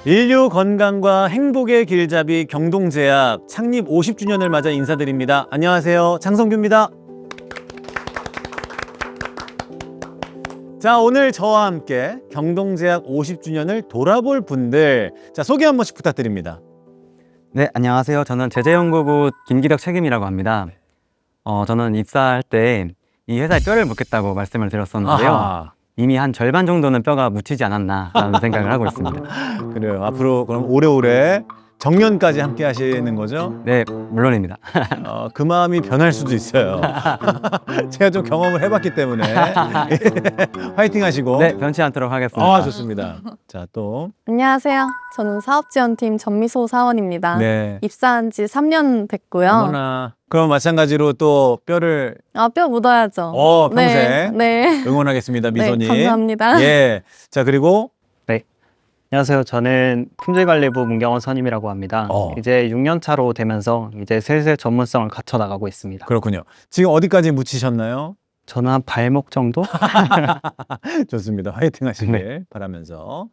인류 건강과 행복의 길잡이 경동제약 창립 50주년을 맞아 인사드립니다. 안녕하세요. 장성규입니다. 자, 오늘 저와 함께 경동제약 50주년을 돌아볼 분들, 자, 소개 한 번씩 부탁드립니다. 네, 안녕하세요. 저는 제재연구부 김기덕 책임이라고 합니다. 저는 입사할 때 이 회사에 뼈를 묻겠다고 말씀을 드렸었는데요. 아하. 이미 한 절반 정도는 뼈가 묻히지 않았나라는 생각을 하고 있습니다. 그래요. 앞으로 그럼 오래오래 정년까지 함께 하시는 거죠? 네, 물론입니다. 그 마음이 변할 수도 있어요. 제가 좀 경험을 해봤기 때문에 화이팅 하시고. 네, 변치 않도록 하겠습니다. 아, 좋습니다. 자, 또. 안녕하세요. 저는 사업지원팀 전미소 사원입니다. 네. 입사한 지 3년 됐고요. 어머나. 그럼 마찬가지로 또 뼈를 뼈 묻어야죠. 평생 네. 응원하겠습니다, 미소님. 네, 감사합니다. 예. 자, 그리고 안녕하세요. 저는 품질관리부 문경원 선임이라고 합니다. 이제 6년 차로 되면서 이제 슬슬 전문성을 갖춰 나가고 있습니다. 그렇군요. 지금 어디까지 묻히셨나요? 저는 한 발목 정도? 좋습니다. 화이팅 하시길 바라면서.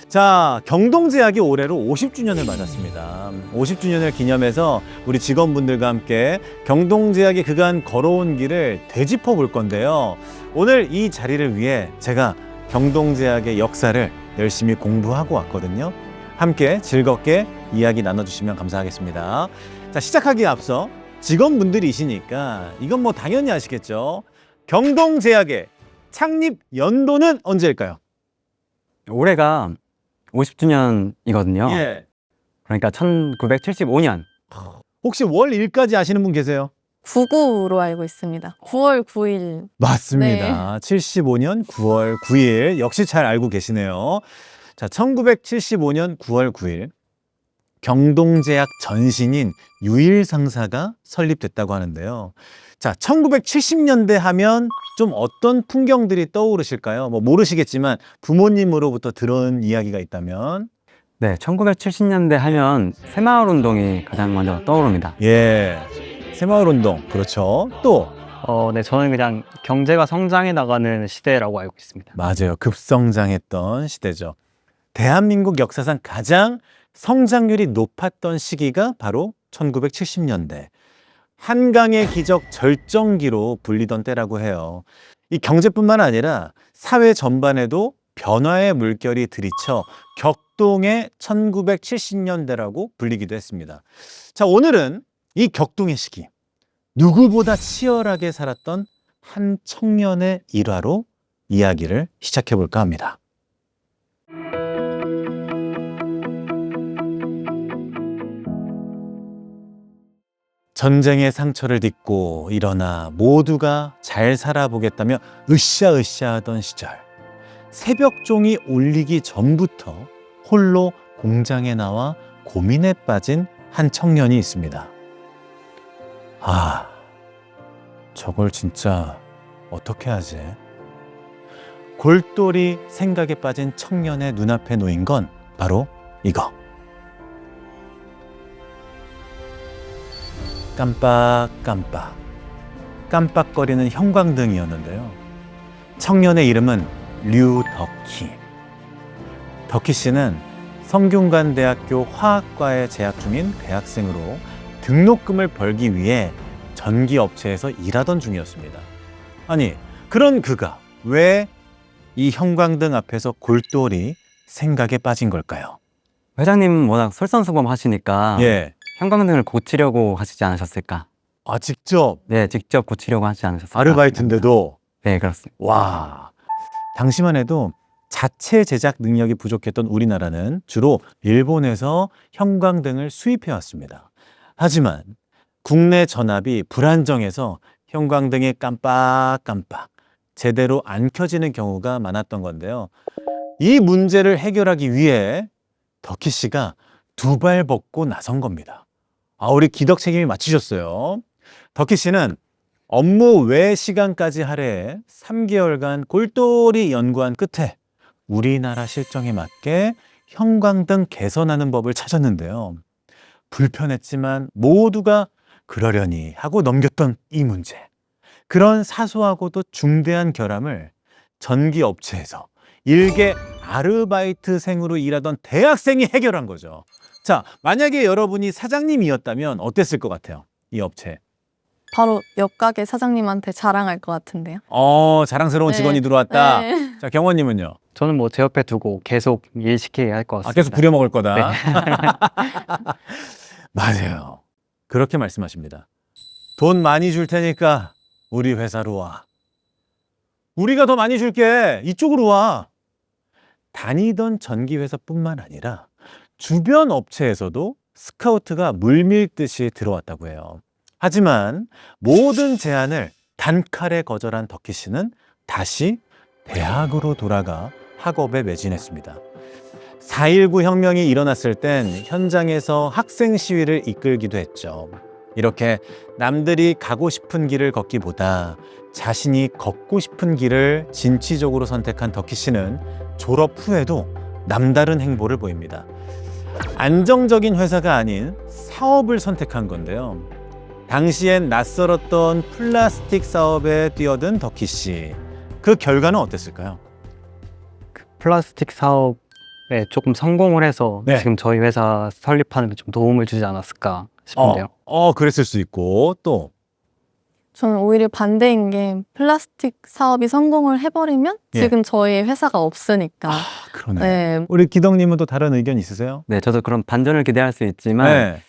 자, 경동제약이 올해로 50주년을 맞았습니다. 50주년을 기념해서 우리 직원분들과 함께 경동제약이 그간 걸어온 길을 되짚어 볼 건데요. 오늘 이 자리를 위해 제가 경동제약의 역사를 열심히 공부하고 왔거든요. 함께 즐겁게 이야기 나눠주시면 감사하겠습니다. 자, 시작하기에 앞서 직원분들이시니까 이건 뭐 당연히 아시겠죠. 경동제약의 창립 연도는 언제일까요? 올해가 50주년이거든요. 예. 그러니까 1975년. 혹시 월 1까지 아시는 분 계세요? 99로 알고 있습니다. 9월 9일. 맞습니다. 75년 9월 9일. 역시 잘 알고 계시네요. 자, 1975년 9월 9일 경동제약 전신인 유일상사가 설립됐다고 하는데요. 자, 1970년대 하면 좀 어떤 풍경들이 떠오르실까요? 뭐 모르시겠지만 부모님으로부터 들은 이야기가 있다면. 네, 1970년대 하면 새마을운동이 가장 먼저 떠오릅니다. 예, 새마을운동. 그렇죠. 또 네, 저는 그냥 경제가 성장해 나가는 시대라고 알고 있습니다. 맞아요. 급성장했던 시대죠. 대한민국 역사상 가장 성장률이 높았던 시기가 바로 1970년대. 한강의 기적 절정기로 불리던 때라고 해요. 이 경제뿐만 아니라 사회 전반에도 변화의 물결이 들이쳐 격동의 1970년대라고 불리기도 했습니다. 자, 오늘은 이 격동의 시기, 누구보다 치열하게 살았던 한 청년의 일화로 이야기를 시작해 볼까 합니다. 전쟁의 상처를 딛고 일어나 모두가 잘 살아보겠다며 으쌰으쌰 하던 시절, 새벽종이 울리기 전부터 홀로 공장에 나와 고민에 빠진 한 청년이 있습니다. 아, 저걸 진짜 어떻게 하지? 골똘히 생각에 빠진 청년의 눈앞에 놓인 건 바로 이거. 깜빡깜빡, 깜빡거리는 형광등이었는데요. 청년의 이름은 류덕희. 덕희 씨는 성균관대학교 화학과에 재학 중인 대학생으로 등록금을 벌기 위해 전기업체에서 일하던 중이었습니다. 아니, 그런 그가 왜 이 형광등 앞에서 골똘히 생각에 빠진 걸까요? 회장님 워낙 솔선수범하시니까 예. 형광등을 고치려고 하시지 않으셨을까? 아, 직접 네, 직접 고치려고 하지 않으셨을까? 아르바이트인데도. 네, 그렇습니다. 와, 당시만 해도 자체 제작 능력이 부족했던 우리나라는 주로 일본에서 형광등을 수입해 왔습니다. 하지만 국내 전압이 불안정해서 형광등이 깜빡깜빡 제대로 안 켜지는 경우가 많았던 건데요. 이 문제를 해결하기 위해 덕희 씨가 두 발 벗고 나선 겁니다. 우리 기덕 책임이 맞추셨어요. 덕희 씨는 업무 외 시간까지 할애해 3개월간 골똘히 연구한 끝에 우리나라 실정에 맞게 형광등 개선하는 법을 찾았는데요. 불편했지만 모두가 그러려니 하고 넘겼던 이 문제. 그런 사소하고도 중대한 결함을 전기업체에서 일개 아르바이트생으로 일하던 대학생이 해결한 거죠. 자, 만약에 여러분이 사장님이었다면 어땠을 것 같아요? 이 업체. 바로 옆가게 사장님한테 자랑할 것 같은데요. 자랑스러운 네. 직원이 들어왔다. 네. 자, 경원님은요? 저는 뭐 제 옆에 두고 계속 일시키게 할 것 같습니다. 계속 부려먹을 거다. 네. 맞아요. 그렇게 말씀하십니다. 돈 많이 줄 테니까 우리 회사로 와. 우리가 더 많이 줄게. 이쪽으로 와. 다니던 전기회사뿐만 아니라 주변 업체에서도 스카우트가 물밀듯이 들어왔다고 해요. 하지만 모든 제안을 단칼에 거절한 덕희 씨는 다시 대학으로 돌아가 학업에 매진했습니다. 4.19 혁명이 일어났을 땐 현장에서 학생 시위를 이끌기도 했죠. 이렇게 남들이 가고 싶은 길을 걷기보다 자신이 걷고 싶은 길을 진취적으로 선택한 덕희 씨는 졸업 후에도 남다른 행보를 보입니다. 안정적인 회사가 아닌 사업을 선택한 건데요. 당시엔 낯설었던 플라스틱 사업에 뛰어든 덕희 씨. 그 결과는 어땠을까요? 플라스틱 사업에 조금 성공을 해서 네. 지금 저희 회사 설립하는 데 좀 도움을 주지 않았을까 싶은데요. 그랬을 수 있고 또 저는 오히려 반대인 게 플라스틱 사업이 성공을 해버리면 예. 지금 저희 회사가 없으니까. 그러네. 네. 우리 기덕님은 또 다른 의견 있으세요? 네, 저도 그런 반전을 기대할 수 있지만 네.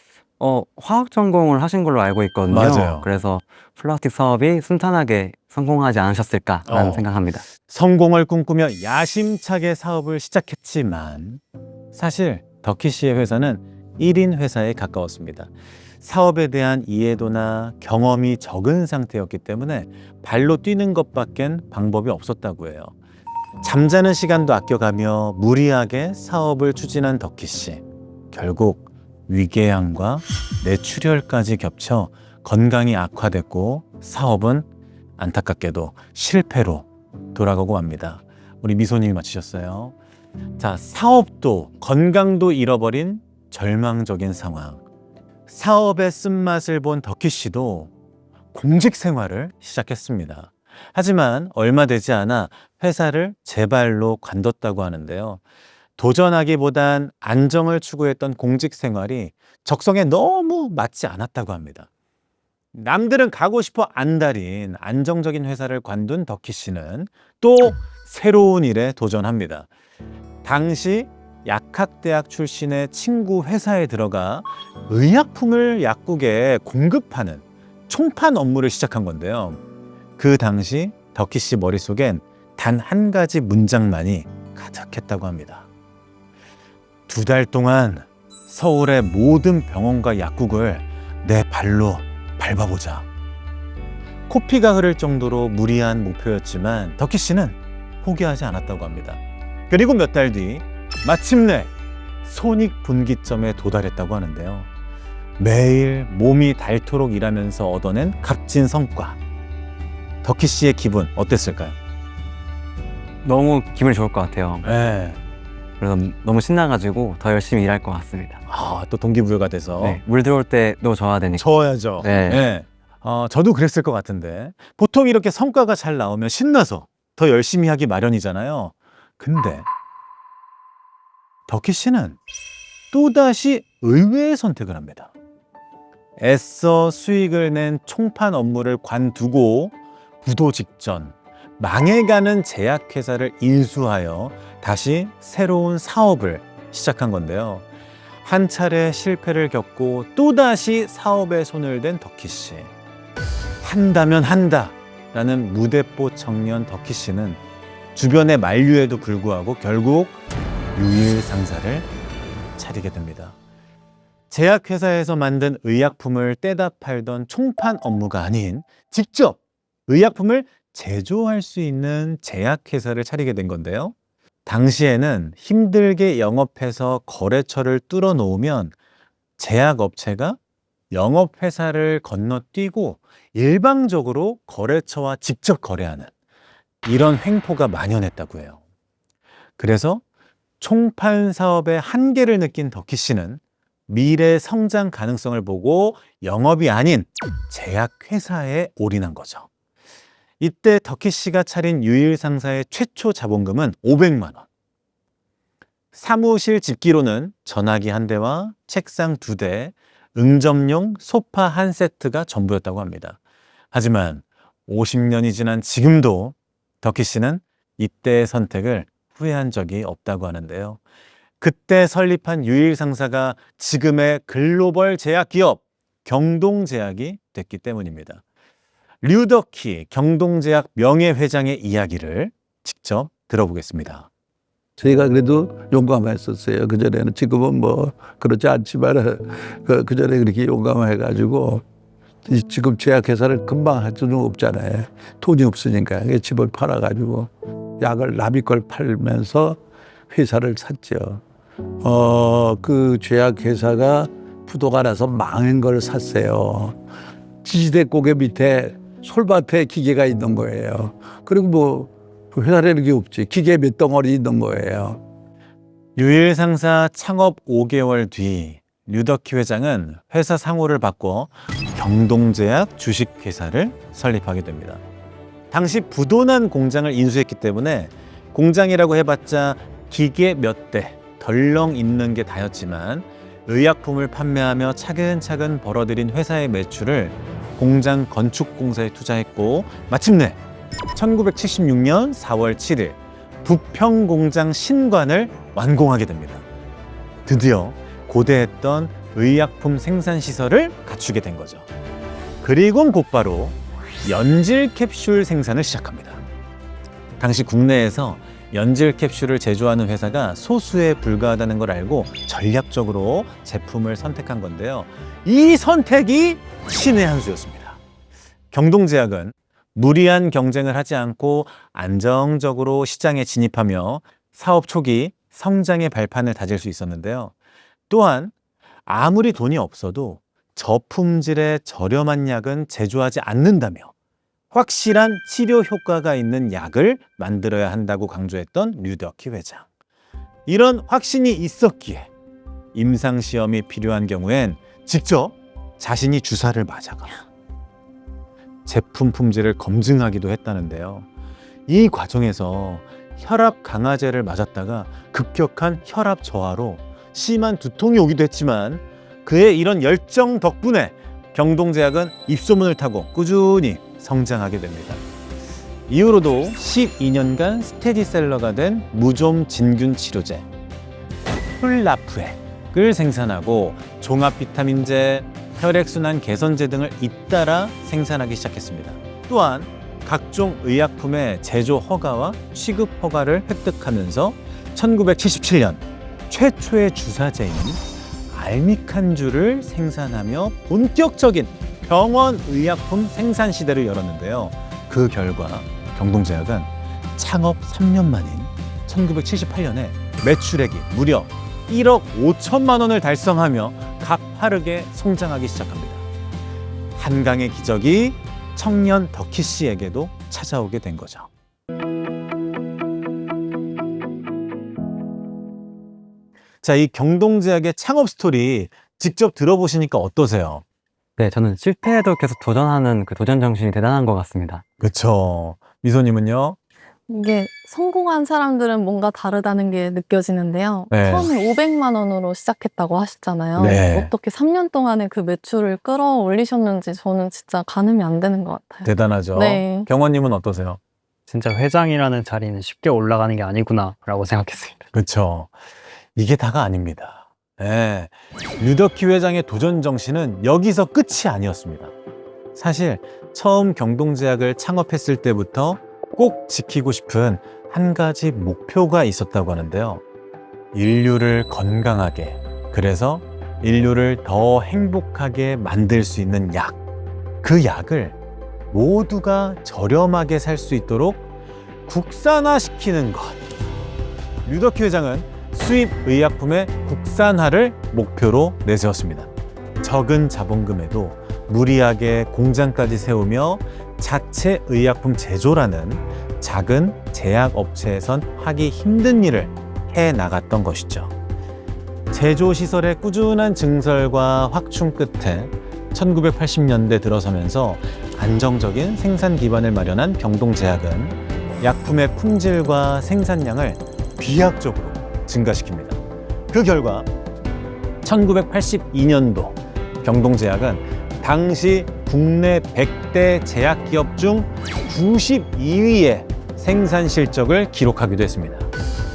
화학 전공을 하신 걸로 알고 있거든요. 맞아요. 그래서 플라스틱 사업이 순탄하게 성공하지 않으셨을까라는 생각합니다. 성공을 꿈꾸며 야심차게 사업을 시작했지만 사실 덕희 씨의 회사는 1인 회사에 가까웠습니다. 사업에 대한 이해도나 경험이 적은 상태였기 때문에 발로 뛰는 것밖엔 방법이 없었다고 해요. 잠자는 시간도 아껴가며 무리하게 사업을 추진한 덕희 씨. 결국 위궤양과 뇌출혈까지 겹쳐 건강이 악화됐고 사업은 안타깝게도 실패로 돌아가고 맙니다. 우리 미소님이 맞히셨어요. 자, 사업도 건강도 잃어버린 절망적인 상황. 사업의 쓴맛을 본 덕희 씨도 공직 생활을 시작했습니다. 하지만 얼마 되지 않아 회사를 제 발로 관뒀다고 하는데요. 도전하기보단 안정을 추구했던 공직 생활이 적성에 너무 맞지 않았다고 합니다. 남들은 가고 싶어 안달인 안정적인 회사를 관둔 덕희 씨는 또 새로운 일에 도전합니다. 당시 약학대학 출신의 친구 회사에 들어가 의약품을 약국에 공급하는 총판 업무를 시작한 건데요. 그 당시 덕희 씨 머릿속엔 단 한 가지 문장만이 가득했다고 합니다. 2달 동안 서울의 모든 병원과 약국을 내 발로 밟아보자. 코피가 흐를 정도로 무리한 목표였지만 덕희 씨는 포기하지 않았다고 합니다. 그리고 몇 달 뒤 마침내 손익분기점에 도달했다고 하는데요. 매일 몸이 닳도록 일하면서 얻어낸 값진 성과. 덕희 씨의 기분 어땠을까요? 너무 기분이 좋을 것 같아요. 네. 그래서 너무 신나가지고 더 열심히 일할 것 같습니다. 또 동기부여가 돼서 네, 물 들어올 때도 저어야 되니까. 저어야죠. 네. 네. 저도 그랬을 것 같은데 보통 이렇게 성과가 잘 나오면 신나서 더 열심히 하기 마련이잖아요. 근데 덕희 씨는 또다시 의외의 선택을 합니다. 애써 수익을 낸 총판 업무를 관두고 부도 직전 망해가는 제약회사를 인수하여 다시 새로운 사업을 시작한 건데요. 한 차례 실패를 겪고 또다시 사업에 손을 댄 덕희 씨. 한다면 한다 라는 무대뽀 청년 덕희 씨는 주변의 만류에도 불구하고 결국 유일상사를 차리게 됩니다. 제약회사에서 만든 의약품을 떼다 팔던 총판 업무가 아닌 직접 의약품을 제조할 수 있는 제약회사를 차리게 된 건데요. 당시에는 힘들게 영업해서 거래처를 뚫어 놓으면 제약업체가 영업회사를 건너뛰고 일방적으로 거래처와 직접 거래하는 이런 횡포가 만연했다고 해요. 그래서 총판 사업의 한계를 느낀 덕희 씨는 미래 성장 가능성을 보고 영업이 아닌 제약회사에 올인한 거죠. 이때 덕희 씨가 차린 유일상사의 최초 자본금은 500만 원. 사무실 집기로는 전화기 1대와 책상 2대, 응접용 소파 1세트가 전부였다고 합니다. 하지만 50년이 지난 지금도 덕희 씨는 이때의 선택을 후회한 적이 없다고 하는데요. 그때 설립한 유일 상사가 지금의 글로벌 제약 기업 경동제약이 됐기 때문입니다. 류덕희 경동제약 명예회장의 이야기를 직접 들어보겠습니다. 저희가 그래도 용감했었어요. 그전에는. 지금은 뭐 그렇지 않지만 그전에 그렇게 용감해가지고 지금 제약회사를 금방 할 수는 없잖아요. 돈이 없으니까. 집을 팔아가지고 약을 남의 걸 팔면서 회사를 샀죠. 그 제약회사가 부도가 나서 망한 걸 샀어요. 지지대 고개 밑에 솔밭에 기계가 있는 거예요. 그리고 뭐 회사라는 게 없지. 기계 몇 덩어리 있는 거예요. 유일 상사 창업 5개월 뒤 류덕희 회장은 회사 상호를 바꿔 경동제약 주식회사를 설립하게 됩니다. 당시 부도난 공장을 인수했기 때문에 공장이라고 해봤자 기계 몇 대 덜렁 있는 게 다였지만 의약품을 판매하며 차근차근 벌어들인 회사의 매출을 공장 건축 공사에 투자했고 마침내 1976년 4월 7일 부평 공장 신관을 완공하게 됩니다. 드디어 고대했던 의약품 생산 시설을 갖추게 된 거죠. 그리고 곧바로 연질 캡슐 생산을 시작합니다. 당시 국내에서 연질 캡슐을 제조하는 회사가 소수에 불과하다는 걸 알고 전략적으로 제품을 선택한 건데요. 이 선택이 신의 한 수였습니다. 경동제약은 무리한 경쟁을 하지 않고 안정적으로 시장에 진입하며 사업 초기 성장의 발판을 다질 수 있었는데요. 또한 아무리 돈이 없어도 저품질의 저렴한 약은 제조하지 않는다며 확실한 치료 효과가 있는 약을 만들어야 한다고 강조했던 류덕희 회장. 이런 확신이 있었기에 임상시험이 필요한 경우엔 직접 자신이 주사를 맞아가 제품 품질을 검증하기도 했다는데요. 이 과정에서 혈압 강화제를 맞았다가 급격한 혈압 저하로 심한 두통이 오기도 했지만 그의 이런 열정 덕분에 경동제약은 입소문을 타고 꾸준히 성장하게 됩니다. 이후로도 12년간 스테디셀러가 된 무좀 진균 치료제 풀라프액을 생산하고 종합 비타민제, 혈액순환 개선제 등을 잇따라 생산하기 시작했습니다. 또한 각종 의약품의 제조 허가와 취급 허가를 획득하면서 1977년 최초의 주사제인 알미칸주를 생산하며 본격적인 병원 의약품 생산 시대를 열었는데요. 그 결과 경동제약은 창업 3년 만인 1978년에 매출액이 무려 1억 5천만 원을 달성하며 가파르게 성장하기 시작합니다. 한강의 기적이 청년 덕희 씨에게도 찾아오게 된 거죠. 자, 이 경동제약의 창업 스토리 직접 들어보시니까 어떠세요? 네, 저는 실패에도 계속 도전하는 그 도전 정신이 대단한 것 같습니다. 그렇죠. 미소님은요? 이게 성공한 사람들은 뭔가 다르다는 게 느껴지는데요. 네. 처음에 500만 원으로 시작했다고 하셨잖아요. 네. 어떻게 3년 동안에 그 매출을 끌어올리셨는지 저는 진짜 가늠이 안 되는 것 같아요. 대단하죠. 네. 경원님은 어떠세요? 진짜 회장이라는 자리는 쉽게 올라가는 게 아니구나라고 생각했습니다. 그렇죠. 이게 다가 아닙니다. 네. 류덕희 회장의 도전 정신은 여기서 끝이 아니었습니다. 사실 처음 경동제약을 창업했을 때부터 꼭 지키고 싶은 한 가지 목표가 있었다고 하는데요. 인류를 건강하게, 그래서 인류를 더 행복하게 만들 수 있는 약, 그 약을 모두가 저렴하게 살 수 있도록 국산화시키는 것. 류덕희 회장은 수입 의약품의 국산화를 목표로 내세웠습니다. 적은 자본금에도 무리하게 공장까지 세우며 자체 의약품 제조라는 작은 제약업체에선 하기 힘든 일을 해나갔던 것이죠. 제조시설의 꾸준한 증설과 확충 끝에 1980년대 들어서면서 안정적인 생산 기반을 마련한 경동제약은 약품의 품질과 생산량을 비약적으로 증가시킵니다. 그 결과 1982년도 경동제약은 당시 국내 100대 제약기업 중 92위의 생산 실적을 기록하기도 했습니다.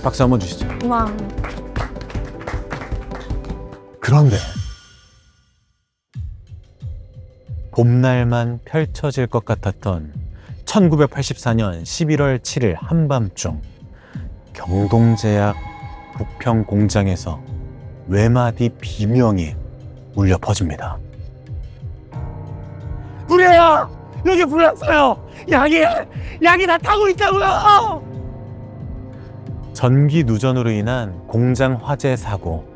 박수 한번 주시죠. 와. 그런데 봄날만 펼쳐질 것 같았던 1984년 11월 7일 한밤중 경동제약 부평 공장에서 외마디 비명이 울려 퍼집니다. 불이에요! 여기 불났어요! 약이 다 타고 있다고요! 전기 누전으로 인한 공장 화재 사고.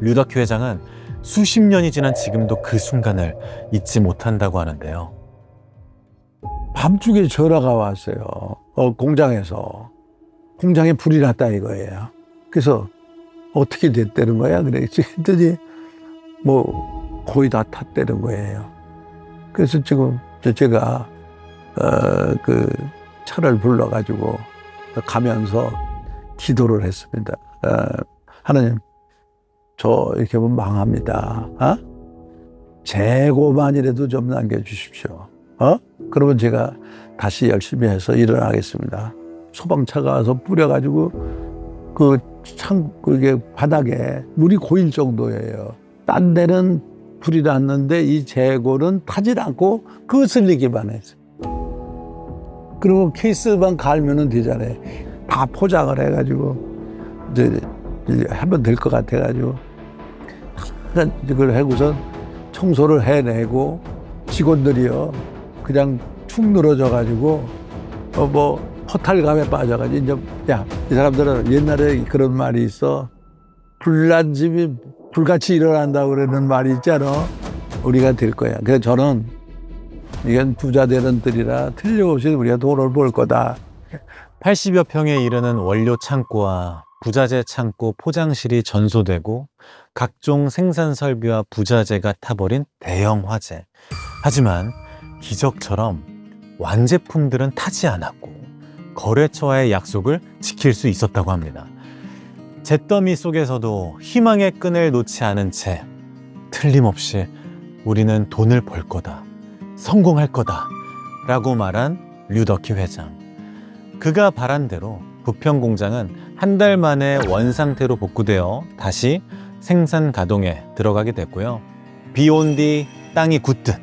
류덕희 회장은 수십 년이 지난 지금도 그 순간을 잊지 못한다고 하는데요. 밤중에 전화가 왔어요. 공장에서. 공장에 불이 났다 이거예요. 그래서 어떻게 됐다는 거야? 그랬더니 뭐 거의 다 탔다는 거예요. 그래서 지금 제가 그 차를 불러가지고 가면서 기도를 했습니다. 하나님, 저 이렇게 하면 망합니다. 재고만이라도 좀 남겨주십시오. 그러면 제가 다시 열심히 해서 일어나겠습니다. 소방차가 와서 뿌려가지고 그게 바닥에 물이 고일 정도예요. 딴 데는 불이 났는데 이 재고는 타질 않고 거슬리기만 했어요. 그리고 케이스만 갈면은 되잖아요. 다 포장을 해가지고 이제 하면 될 것 같아가지고 이걸 하고선 청소를 해내고 직원들이요 그냥 축 늘어져가지고 뭐 허탈감에 빠져가지고 이제 야, 이 사람들은 옛날에 그런 말이 있어. 불난 집이 불같이 일어난다고 그러는 말이 있잖아. 우리가 될 거야. 그래서 저는 이건 부자 되는 들이라 틀림없이 우리가 돈을 벌 거다. 80여 평에 이르는 원료 창고와 부자재 창고 포장실이 전소되고 각종 생산 설비와 부자재가 타버린 대형 화재. 하지만 기적처럼 완제품들은 타지 않았고 거래처와의 약속을 지킬 수 있었다고 합니다. 잿더미 속에서도 희망의 끈을 놓지 않은 채 틀림없이 우리는 돈을 벌 거다, 성공할 거다 라고 말한 류덕희 회장. 그가 바란 대로 부평 공장은 한 달 만에 원상태로 복구되어 다시 생산 가동에 들어가게 됐고요. 비 온 뒤 땅이 굳듯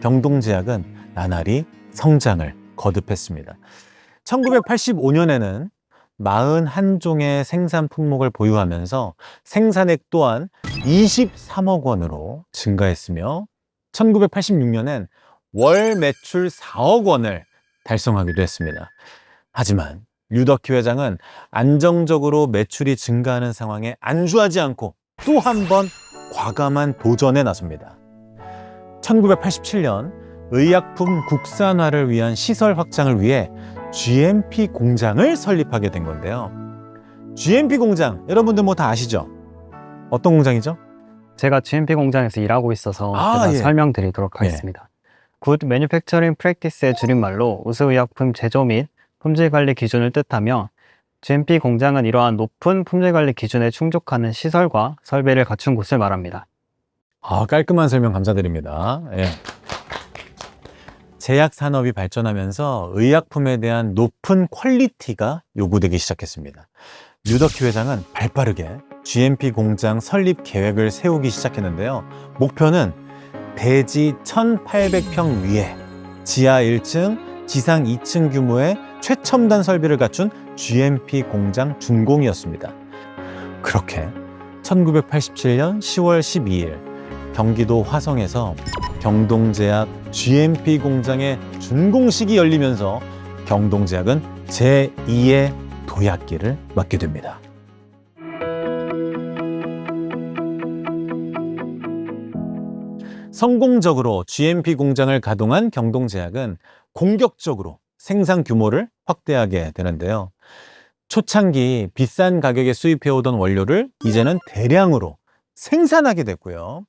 경동제약은 나날이 성장을 거듭했습니다. 1985년에는 41종의 생산 품목을 보유하면서 생산액 또한 23억 원으로 증가했으며 1986년엔 월 매출 4억 원을 달성하기도 했습니다. 하지만 류덕희 회장은 안정적으로 매출이 증가하는 상황에 안주하지 않고 또 한 번 과감한 도전에 나섭니다. 1987년 의약품 국산화를 위한 시설 확장을 위해 GMP 공장을 설립하게 된 건데요. GMP 공장, 여러분들 뭐 다 아시죠? 어떤 공장이죠? 제가 GMP 공장에서 일하고 있어서 제가 예. 설명드리도록 하겠습니다. Good Manufacturing Practice의 줄임말로 우수의약품 제조 및 품질관리 기준을 뜻하며 GMP 공장은 이러한 높은 품질관리 기준에 충족하는 시설과 설비를 갖춘 곳을 말합니다. 깔끔한 설명 감사드립니다. 예. 제약 산업이 발전하면서 의약품에 대한 높은 퀄리티가 요구되기 시작했습니다. 류덕희 회장은 발빠르게 GMP 공장 설립 계획을 세우기 시작했는데요. 목표는 대지 1,800평 위에 지하 1층, 지상 2층 규모의 최첨단 설비를 갖춘 GMP 공장 준공이었습니다. 그렇게 1987년 10월 12일 경기도 화성에서 경동제약 GMP 공장의 준공식이 열리면서 경동제약은 제2의 도약기를 맞게 됩니다. 성공적으로 GMP 공장을 가동한 경동제약은 공격적으로 생산 규모를 확대하게 되는데요. 초창기 비싼 가격에 수입해오던 원료를 이제는 대량으로 생산하게 됐고요.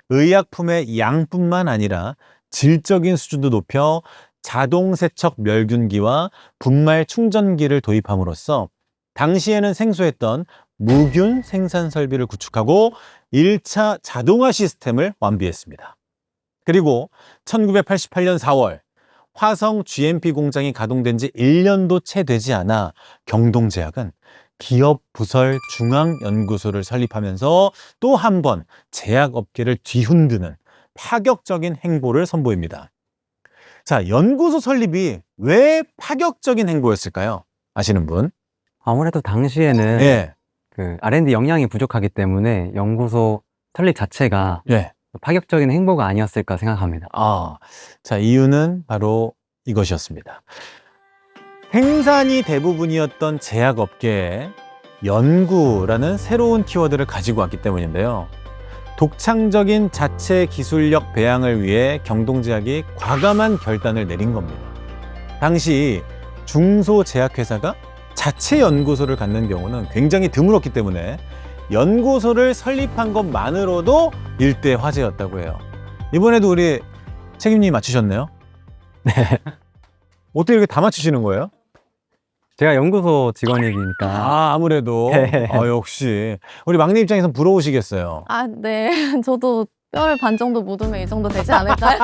의약품의 양뿐만 아니라 질적인 수준도 높여 자동 세척 멸균기와 분말 충전기를 도입함으로써 당시에는 생소했던 무균 생산 설비를 구축하고 1차 자동화 시스템을 완비했습니다. 그리고 1988년 4월 화성 GMP 공장이 가동된 지 1년도 채 되지 않아 경동제약은 기업 부설 중앙연구소를 설립하면서 또 한 번 제약업계를 뒤흔드는 파격적인 행보를 선보입니다. 자, 연구소 설립이 왜 파격적인 행보였을까요? 아시는 분? 아무래도 당시에는 예. 그 R&D 역량이 부족하기 때문에 연구소 설립 자체가 예. 파격적인 행보가 아니었을까 생각합니다. 자, 이유는 바로 이것이었습니다. 생산이 대부분이었던 제약업계에 연구라는 새로운 키워드를 가지고 왔기 때문인데요. 독창적인 자체 기술력 배양을 위해 경동제약이 과감한 결단을 내린 겁니다. 당시 중소제약회사가 자체 연구소를 갖는 경우는 굉장히 드물었기 때문에 연구소를 설립한 것만으로도 일대 화제였다고 해요. 이번에도 우리 책임님이 맞추셨네요? 네. 어떻게 이렇게 다 맞추시는 거예요? 제가 연구소 직원이니까. 아무래도. 네. 역시. 우리 막내 입장에선 부러우시겠어요. 아, 네. 저도 뼈를 반 정도 묻으면 이 정도 되지 않을까요?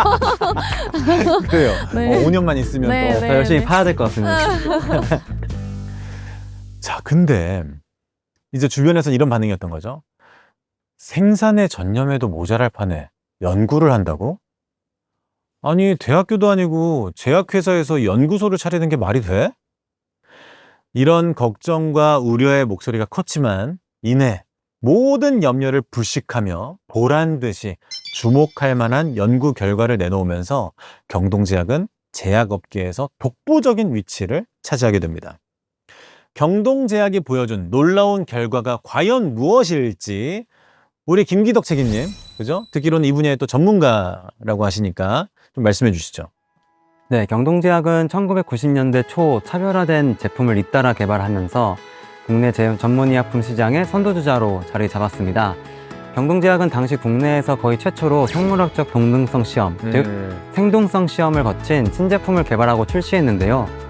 그래요. 네. 5년만 있으면 네, 또. 네. 더 열심히 파야 될 것 같습니다. 자, 근데 이제 주변에서는 이런 반응이었던 거죠. 생산에 전념해도 모자랄 판에 연구를 한다고? 아니, 대학교도 아니고 제약회사에서 연구소를 차리는 게 말이 돼? 이런 걱정과 우려의 목소리가 컸지만 이내 모든 염려를 불식하며 보란듯이 주목할 만한 연구 결과를 내놓으면서 경동제약은 제약업계에서 독보적인 위치를 차지하게 됩니다. 경동제약이 보여준 놀라운 결과가 과연 무엇일지 우리 김기덕 책임님, 그죠? 듣기로는 이 분야의 또 전문가라고 하시니까 좀 말씀해 주시죠. 네, 경동제약은 1990년대 초 차별화된 제품을 잇따라 개발하면서 국내 전문의약품 시장의 선도주자로 자리 잡았습니다. 경동제약은 당시 국내에서 거의 최초로 생물학적 동등성 시험, 즉 생동성 시험을 거친 신제품을 개발하고 출시했는데요.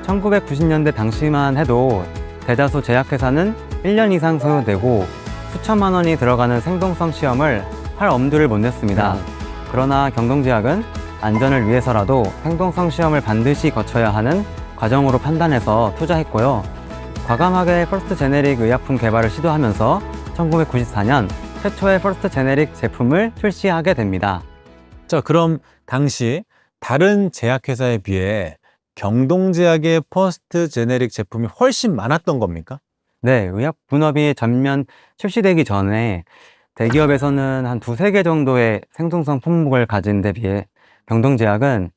1990년대 당시만 해도 대다수 제약회사는 1년 이상 소요되고 수천만 원이 들어가는 생동성 시험을 할 엄두를 못 냈습니다. 그러나 경동제약은 안전을 위해서라도 생동성 시험을 반드시 거쳐야 하는 과정으로 판단해서 투자했고요. 과감하게 퍼스트 제네릭 의약품 개발을 시도하면서 1994년 최초의 퍼스트 제네릭 제품을 출시하게 됩니다. 자, 그럼 당시 다른 제약회사에 비해 경동제약의 퍼스트 제네릭 제품이 훨씬 많았던 겁니까? 네, 의약 분업이 전면 출시되기 전에 대기업에서는 한 두세 개 정도의 생동성 품목을 가진 데 비해 경동제약은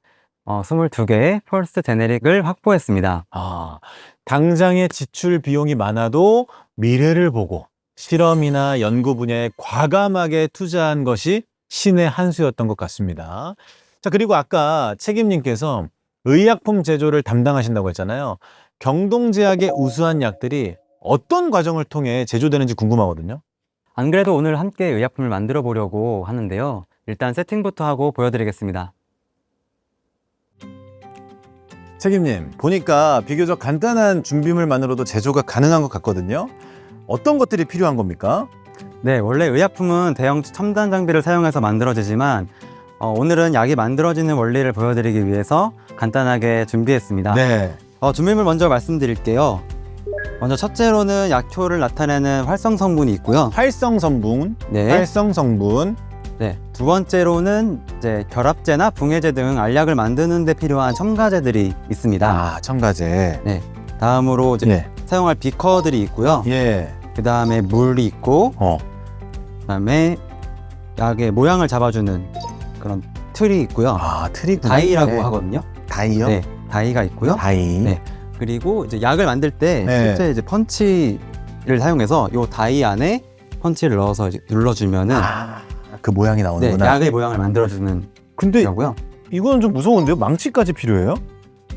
22개의 퍼스트 제네릭을 확보했습니다. 당장의 지출 비용이 많아도 미래를 보고 실험이나 연구 분야에 과감하게 투자한 것이 신의 한 수였던 것 같습니다. 자, 그리고 아까 책임님께서 의약품 제조를 담당하신다고 했잖아요. 경동제약의 우수한 약들이 어떤 과정을 통해 제조되는지 궁금하거든요. 안 그래도 오늘 함께 의약품을 만들어 보려고 하는데요. 일단 세팅부터 하고 보여드리겠습니다. 책임님, 보니까 비교적 간단한 준비물만으로도 제조가 가능한 것 같거든요. 어떤 것들이 필요한 겁니까? 네, 원래 의약품은 대형 첨단 장비를 사용해서 만들어지지만 오늘은 약이 만들어지는 원리를 보여드리기 위해서 간단하게 준비했습니다. 네. 준비물 먼저 말씀드릴게요. 먼저 첫째로는 약효를 나타내는 활성 성분이 있고요. 활성 성분, 네. 활성 성분. 네. 두 번째로는 이제 결합제나 붕해제 등 알약을 만드는 데 필요한 첨가제들이 있습니다. 첨가제. 네. 다음으로 이제 예. 사용할 비커들이 있고요. 예. 그 다음에 물이 있고, 그 다음에 약의 모양을 잡아주는 그런 틀이 있고요. 틀이구나. 다이라고 하거든요. 다이요? 네. 다이가 있고요. 다이. 네. 그리고 이제 약을 만들 때 네. 실제 이제 펀치를 사용해서 요 다이 안에 펀치를 넣어서 이제 눌러주면은 그 모양이 네, 나오는구나. 약의 모양을 만들어주는 근데 거고요. 이거는 좀 무서운데요? 망치까지 필요해요?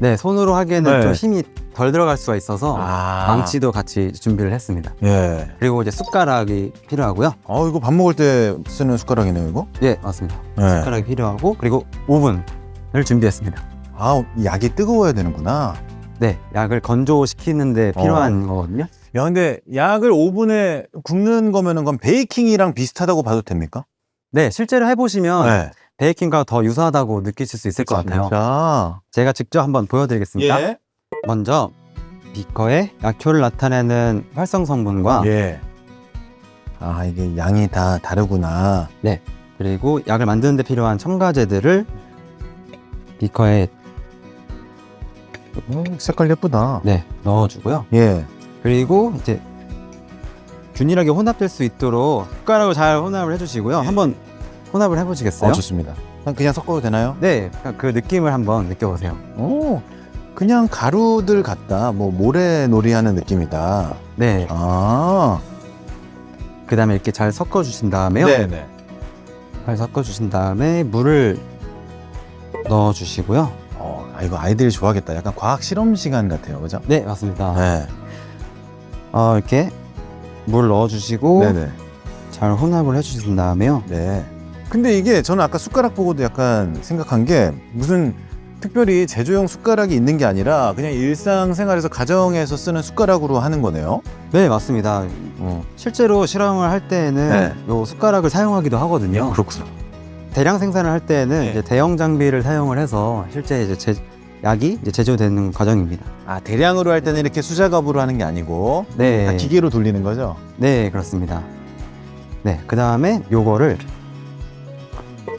네, 손으로 하기에는 네. 좀 힘이 덜 들어갈 수가 있어서 망치도 같이 준비를 했습니다. 예. 그리고 이제 숟가락이 필요하고요. 이거 밥 먹을 때 쓰는 숟가락이네요, 이거? 예, 맞습니다. 네. 숟가락이 필요하고 그리고 오븐을 준비했습니다. 약이 뜨거워야 되는구나. 네, 약을 건조시키는데 필요한 거거든요. 야, 근데 약을 오븐에 굽는 거면은 그건 베이킹이랑 비슷하다고 봐도 됩니까? 네, 실제로 해보시면 네. 베이킹과 더 유사하다고 느끼실 수 있을 것 같아요. 자, 제가 직접 한번 보여드리겠습니다. 예. 먼저 비커에 약효를 나타내는 활성 성분과 예. 아, 이게 양이 다 다르구나. 그리고 약을 만드는 데 필요한 첨가제들을 비커에 색깔 예쁘다. 넣어주고요. 예. 그리고 이제 균일하게 혼합될 수 있도록 숟가락으로 잘 혼합을 해주시고요. 한번 혼합을 해보시겠어요? 좋습니다. 그냥 섞어도 되나요? 네, 그 느낌을 한번 느껴보세요. 오, 그냥 가루들 같다. 뭐 모래놀이 하는 느낌이다. 네, 아, 그 다음에 이렇게 잘 섞어주신 다음에요. 네네. 잘 섞어주신 다음에 물을 넣어주시고요. 이거 아이들이 좋아하겠다. 약간 과학 실험 시간 같아요, 그죠? 네, 맞습니다. 네. 이렇게 물 넣어주시고 네네. 잘 혼합을 해주신 다음에요. 네. 근데 이게 저는 아까 숟가락 보고도 약간 생각한 게 무슨 특별히 제조용 숟가락이 있는 게 아니라 그냥 일상생활에서 가정에서 쓰는 숟가락으로 하는 거네요. 네, 맞습니다. 실제로 실험을 할 때는 네. 요 숟가락을 사용하기도 하거든요. 그렇구나. 대량 생산을 할 때는 네. 이제 대형 장비를 사용을 해서 실제 이제 약이 이제 제조되는 과정입니다. 아, 대량으로 할 때는 이렇게 수작업으로 하는 게 아니고 네, 다 기계로 돌리는 거죠? 네, 그렇습니다. 네, 그 다음에 요거를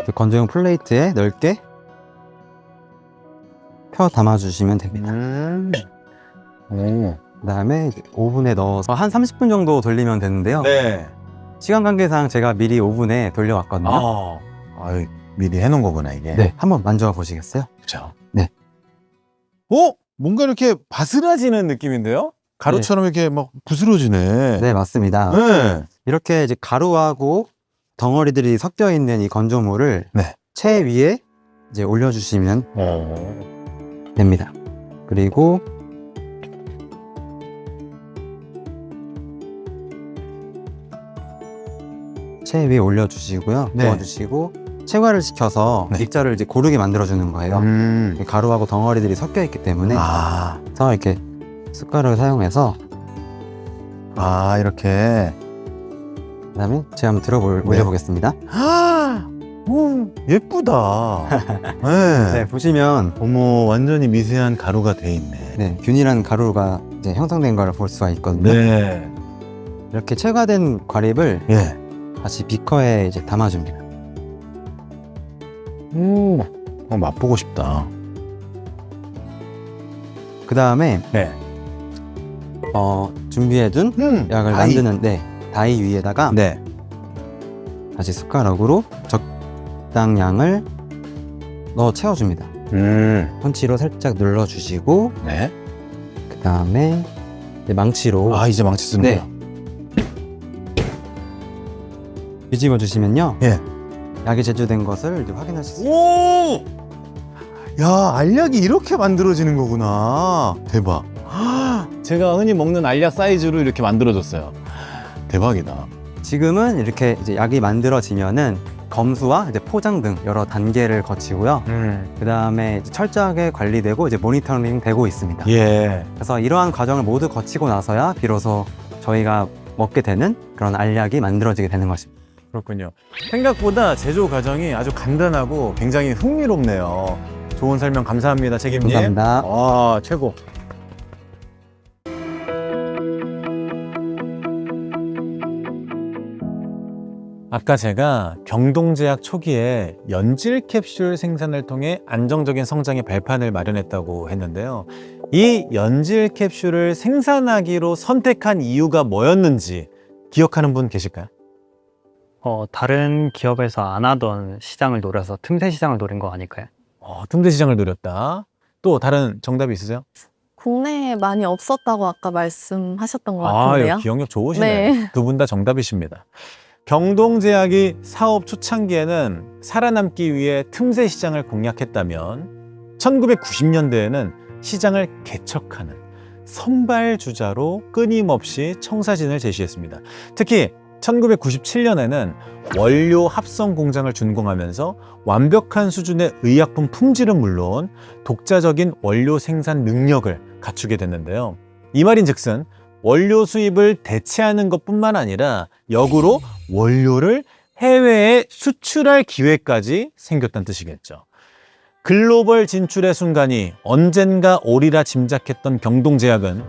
그 건조용 플레이트에 넓게 펴 담아주시면 됩니다. 오. 그 다음에 오븐에 넣어서 한 30분 정도 돌리면 되는데요. 네. 시간 관계상 제가 미리 오븐에 돌려왔거든요. 아유, 미리 해놓은 거구나, 이게. 네, 한번 만져봐 보시겠어요? 그렇죠. 네. 뭔가 이렇게 바스라지는 느낌인데요? 가루처럼 이렇게 막 부스러지네. 네, 맞습니다. 네. 이렇게 이제 가루하고 덩어리들이 섞여 있는 이 건조물을 네. 채 위에 이제 올려주시면 됩니다. 그리고 채 위에 올려주시고요. 네. 넣어주시고 체화를 시켜서 네. 입자를 이제 고르게 만들어주는 거예요. 가루하고 덩어리들이 섞여 있기 때문에 그래서 이렇게 숟가락을 사용해서 이렇게. 그 다음에 제가 한번 네. 올려보겠습니다. 예쁘다. 네, 네. 보시면 어머, 완전히 미세한 가루가 돼 있네. 네, 균일한 가루가 이제 형성된 걸 볼 수가 있거든요. 네. 이렇게 체화된 과립을 예. 다시 비커에 이제 담아줍니다. 맛보고 싶다. 그 다음에 네. 준비해둔 약을 다이. 만드는 다이 위에다가 네. 다시 숟가락으로 적당량을 넣어 채워줍니다. 펀치로 살짝 눌러주시고 네. 그 다음에 망치로 이제 망치 쓰는 네. 거야. 뒤집어 주시면요. 예. 약이 제조된 것을 이제 확인하실 수 있어요. 오! 야, 알약이 이렇게 만들어지는 거구나. 대박. 제가 흔히 먹는 알약 사이즈로 이렇게 만들어졌어요. 대박이다. 지금은 이렇게 이제 약이 만들어지면은 검수와 이제 포장 등 여러 단계를 거치고요. 그 다음에 철저하게 관리되고 이제 모니터링 되고 있습니다. 예. 그래서 이러한 과정을 모두 거치고 나서야 비로소 저희가 먹게 되는 그런 알약이 만들어지게 되는 것입니다. 그렇군요. 생각보다 제조 과정이 아주 간단하고 굉장히 흥미롭네요. 좋은 설명 감사합니다, 책임님. 감사합니다. 최고. 아까 제가 경동제약 초기에 연질 캡슐 생산을 통해 안정적인 성장의 발판을 마련했다고 했는데요. 이 연질 캡슐을 생산하기로 선택한 이유가 뭐였는지 기억하는 분 계실까요? 다른 기업에서 안 하던 시장을 노려서 틈새 시장을 노린 거 아닐까요? 틈새 시장을 노렸다. 또 다른 정답이 있으세요? 국내에 많이 없었다고 아까 말씀하셨던 것 같은데요. 기억력 좋으시네요. 네. 두 분 다 정답이십니다. 경동제약이 사업 초창기에는 살아남기 위해 틈새 시장을 공략했다면 1990년대에는 시장을 개척하는 선발주자로 끊임없이 청사진을 제시했습니다. 특히 1997년에는 원료 합성 공장을 준공하면서 완벽한 수준의 의약품 품질은 물론 독자적인 원료 생산 능력을 갖추게 됐는데요. 이 말인즉슨 원료 수입을 대체하는 것뿐만 아니라 역으로 원료를 해외에 수출할 기회까지 생겼다는 뜻이겠죠. 글로벌 진출의 순간이 언젠가 오리라 짐작했던 경동제약은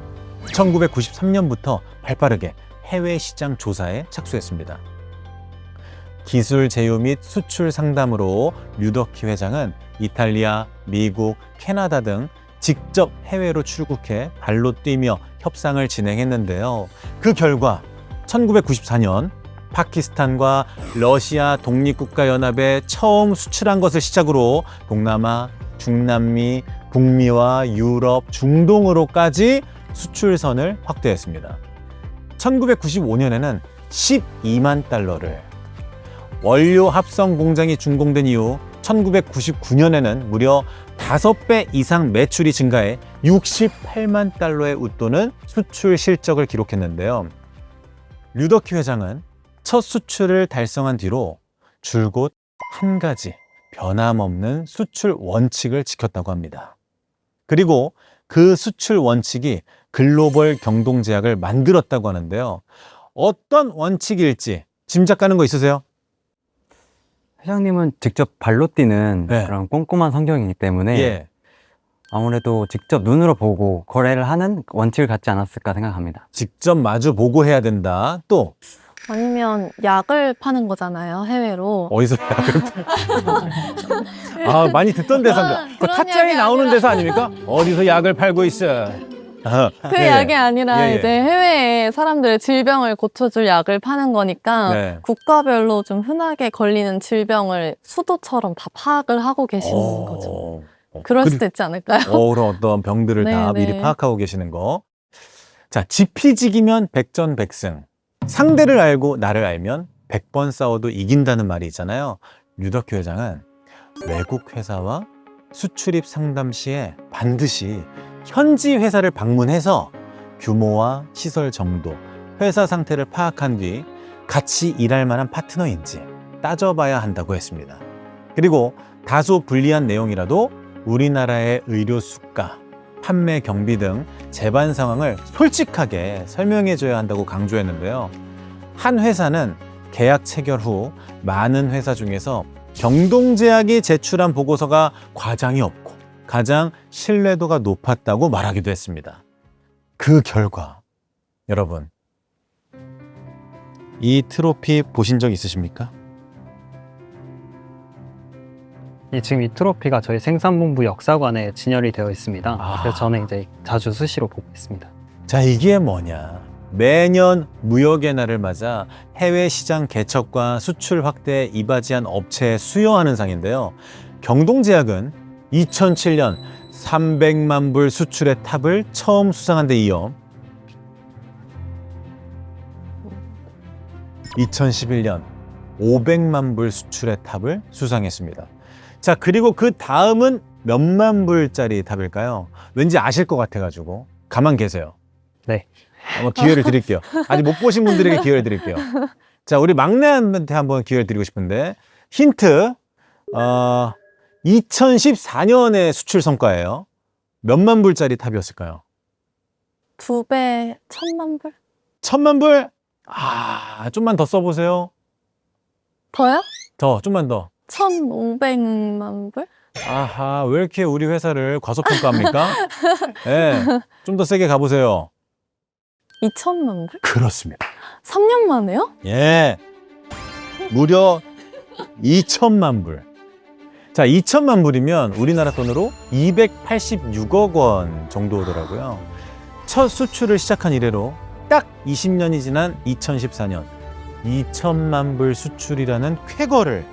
1993년부터 발빠르게 해외 시장 조사에 착수했습니다. 기술 제휴 및 수출 상담으로 류더키 회장은 이탈리아, 미국, 캐나다 등 직접 해외로 출국해 발로 뛰며 협상을 진행했는데요. 그 결과 1994년 파키스탄과 러시아 독립국가연합에 처음 수출한 것을 시작으로 동남아, 중남미, 북미와 유럽, 중동으로까지 수출선을 확대했습니다. 1995년에는 12만 달러를, 원료 합성 공장이 준공된 이후 1999년에는 무려 5배 이상 매출이 증가해 68만 달러에 웃도는 수출 실적을 기록했는데요. 류더키 회장은 첫 수출을 달성한 뒤로 줄곧 한 가지 변함없는 수출 원칙을 지켰다고 합니다. 그리고 그 수출 원칙이 글로벌 경동제약을 만들었다고 하는데요. 어떤 원칙일지 짐작 가는 거 있으세요? 회장님은 직접 발로 뛰는 네. 그런 꼼꼼한 성격이기 때문에 예. 아무래도 직접 눈으로 보고 거래를 하는 원칙을 갖지 않았을까 생각합니다. 직접 마주 보고 해야 된다. 또 아니면 약을 파는 거잖아요, 해외로. 어디서 약을 아, 많이 듣던 대사인데. 그 그런 타짜에 약이 나오는 아니라. 대사 아닙니까? 어디서 약을 팔고 있어. 아, 그 예, 예. 약이 아니라 예, 예. 이제 해외에 사람들의 질병을 고쳐줄 약을 파는 거니까 네. 국가별로 좀 흔하게 걸리는 질병을 수도처럼 다 파악을 하고 계시는 거죠. 그럴 수도 있지 않을까요? 그런 어떤 병들을 다 네, 미리 네. 파악하고 계시는 거. 자, 지피지기면 백전백승. 상대를 알고 나를 알면 100번 싸워도 이긴다는 말이 있잖아요. 류더키 회장은 외국 회사와 수출입 상담 시에 반드시 현지 회사를 방문해서 규모와 시설 정도, 회사 상태를 파악한 뒤 같이 일할 만한 파트너인지 따져봐야 한다고 했습니다. 그리고 다소 불리한 내용이라도 우리나라의 의료 수가, 판매 경비 등 재반 상황을 솔직하게 설명해줘야 한다고 강조했는데요. 한 회사는 계약 체결 후 많은 회사 중에서 경동제약이 제출한 보고서가 과장이 없고 가장 신뢰도가 높았다고 말하기도 했습니다. 그 결과 여러분, 이 트로피 보신 적 있으십니까? 지금 이 트로피가 저희 생산본부 역사관에 진열이 되어 있습니다. 아. 그래서 저는 이제 자주 수시로 보고 있습니다. 자, 이게 뭐냐? 매년 무역의 날을 맞아 해외 시장 개척과 수출 확대에 이바지한 업체에 수여하는 상인데요. 경동제약은 2007년 300만 불 수출의 탑을 처음 수상한 데 이어 2011년 500만 불 수출의 탑을 수상했습니다. 자, 그리고 그 다음은 몇만 불짜리 탑일까요? 왠지 아실 것 같아가지고 가만 계세요. 네. 한번 기회를 드릴게요. 아직 못 보신 분들에게 기회를 드릴게요. 자, 우리 막내한테 한번 기회를 드리고 싶은데 힌트. 2014년의 수출 성과예요. 몇만 불짜리 탑이었을까요? 2배, 1,000만 불? 1,000만 불? 아, 좀만 더 써보세요. 더요? 좀만 더. 1,500만 불? 아하, 왜 이렇게 우리 회사를 과소평가합니까? 네, 좀 더 세게 가보세요. 2,000만 불? 그렇습니다. 3년 만에요? 예. 무려 2천만 불. 자, 2천만 불이면 우리나라 돈으로 286억 원 정도더라고요. 첫 수출을 시작한 이래로 딱 20년이 지난 2014년 2천만 불 수출이라는 쾌거를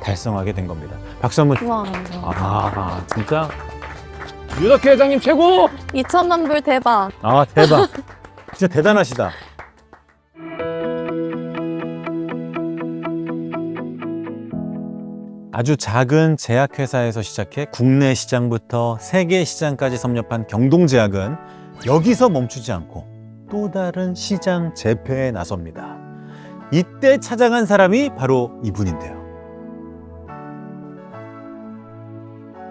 달성하게 된 겁니다. 박수 한번. 와, 진짜 류더키 회장님 최고! 2,000만 불 대박. 아, 대박. 진짜 대단하시다. 아주 작은 제약회사에서 시작해 국내 시장부터 세계 시장까지 섭렵한 경동제약은 여기서 멈추지 않고 또 다른 시장 재패에 나섭니다. 이때 찾아간 사람이 바로 이분인데요.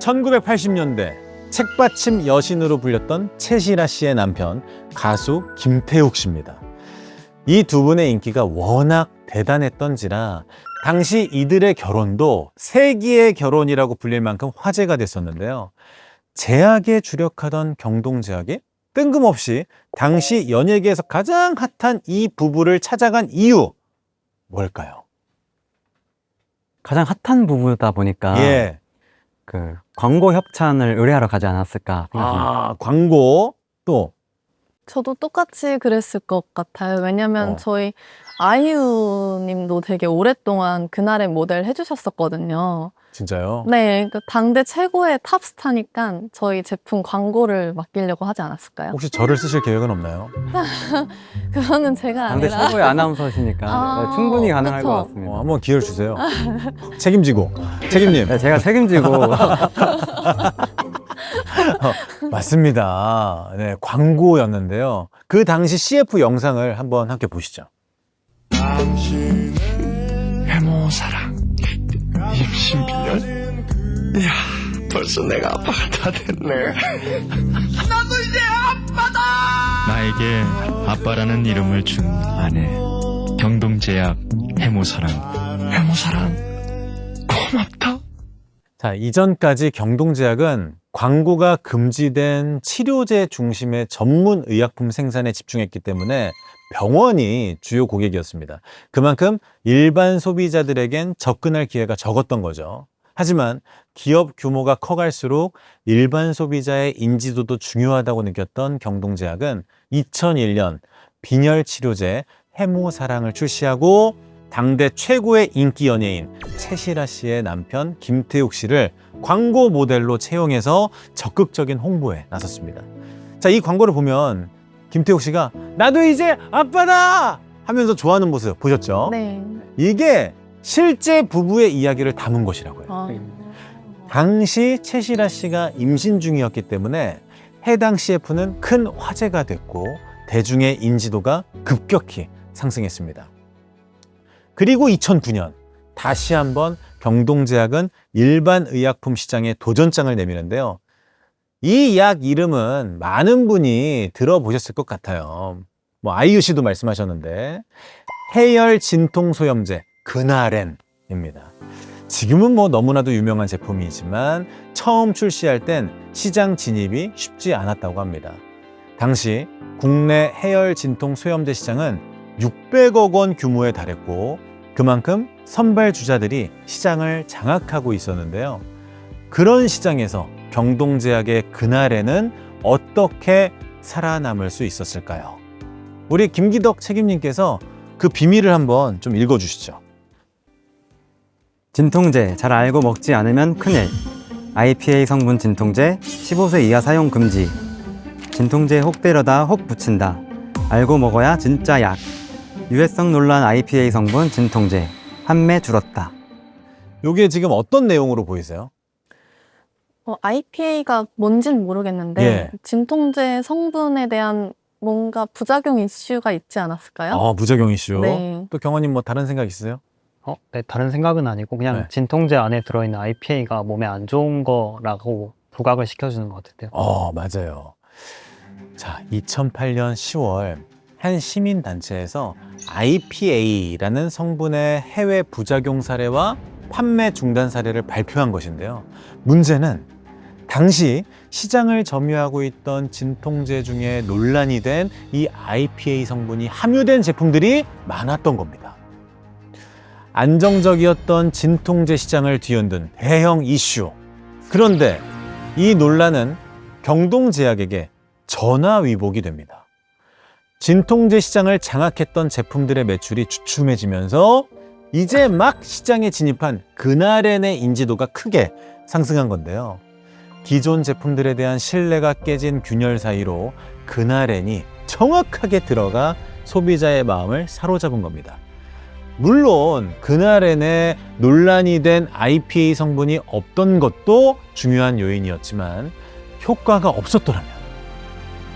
1980년대 책받침 여신으로 불렸던 채시라 씨의 남편 가수 김태욱 씨입니다. 이 두 분의 인기가 워낙 대단했던지라 당시 이들의 결혼도 세기의 결혼이라고 불릴 만큼 화제가 됐었는데요. 제약에 주력하던 경동제약이 뜬금없이 당시 연예계에서 가장 핫한 이 부부를 찾아간 이유 뭘까요? 가장 핫한 부부다 보니까 예. 그 광고 협찬을 의뢰하러 가지 않았을까 생각합니다. 아, 광고 또 저도 똑같이 그랬을 것 같아요. 왜냐면 저희 아이유 님도 되게 오랫동안 그날의 모델 해주셨었거든요. 진짜요? 네, 그 당대 최고의 탑스타니까 저희 제품 광고를 맡기려고 하지 않았을까요? 혹시 저를 쓰실 계획은 없나요? 그거는 제가 당대 아니라. 최고의 아나운서시니까 아, 네, 충분히 가능할 그쵸. 것 같습니다. 한번 기회를 주세요. 책임지고. 책임님. 네, 제가 책임지고 맞습니다. 네, 광고였는데요. 그 당시 CF 영상을 한번 함께 보시죠. 해모사랑 임신 비년? 이야 벌써 내가 아빠가 다 됐네. 나도 이제 아빠다. 나에게 아빠라는 이름을 준 아내 경동제약 해모사랑. 해모사랑 고맙다. 자, 이전까지 경동제약은 광고가 금지된 치료제 중심의 전문 의약품 생산에 집중했기 때문에 병원이 주요 고객이었습니다. 그만큼 일반 소비자들에겐 접근할 기회가 적었던 거죠. 하지만 기업 규모가 커갈수록 일반 소비자의 인지도도 중요하다고 느꼈던 경동제약은 2001년 빈혈 치료제 해모사랑을 출시하고 당대 최고의 인기 연예인 채시라 씨의 남편 김태욱 씨를 광고 모델로 채용해서 적극적인 홍보에 나섰습니다. 자, 이 광고를 보면 김태욱 씨가 나도 이제 아빠다 하면서 좋아하는 모습 보셨죠? 네. 이게 실제 부부의 이야기를 담은 것이라고요. 아, 당시 채시라 씨가 임신 중이었기 때문에 해당 CF는 큰 화제가 됐고 대중의 인지도가 급격히 상승했습니다. 그리고 2009년 다시 한번 경동제약은 일반 의약품 시장에 도전장을 내미는데요. 이 약 이름은 많은 분이 들어보셨을 것 같아요. 아이유 씨도 말씀하셨는데 해열 진통 소염제 그나렌입니다. 지금은 너무나도 유명한 제품이지만 처음 출시할 땐 시장 진입이 쉽지 않았다고 합니다. 당시 국내 해열 진통 소염제 시장은 600억 원 규모에 달했고 그만큼 선발 주자들이 시장을 장악하고 있었는데요. 그런 시장에서 경동제약의 그날에는 어떻게 살아남을 수 있었을까요? 우리 김기덕 책임님께서 그 비밀을 한번 좀 읽어주시죠. 진통제 잘 알고 먹지 않으면 큰일. IPA 성분 진통제 15세 이하 사용 금지. 진통제 혹 때려다 혹 붙인다. 알고 먹어야 진짜 약. 유해성 논란 IPA 성분 진통제 판매 줄었다. 이게 지금 어떤 내용으로 보이세요? IPA가 뭔진 모르겠는데 예. 진통제 성분에 대한 뭔가 부작용 이슈가 있지 않았을까요? 부작용 이슈. 네. 또 경원님 다른 생각 있으세요? 네, 다른 생각은 아니고 그냥 네. 진통제 안에 들어있는 IPA가 몸에 안 좋은 거라고 부각을 시켜주는 것 같은데요. 맞아요. 자, 2008년 10월 한 시민단체에서 IPA라는 성분의 해외 부작용 사례와 판매 중단 사례를 발표한 것인데요. 문제는 당시 시장을 점유하고 있던 진통제 중에 논란이 된 이 IPA 성분이 함유된 제품들이 많았던 겁니다. 안정적이었던 진통제 시장을 뒤흔든 대형 이슈. 그런데 이 논란은 경동제약에게 전화위복이 됩니다. 진통제 시장을 장악했던 제품들의 매출이 주춤해지면서 이제 막 시장에 진입한 그나렌의 인지도가 크게 상승한 건데요. 기존 제품들에 대한 신뢰가 깨진 균열 사이로 그나렌이 정확하게 들어가 소비자의 마음을 사로잡은 겁니다. 물론 그나렌에 논란이 된 IPA 성분이 없던 것도 중요한 요인이었지만 효과가 없었더라면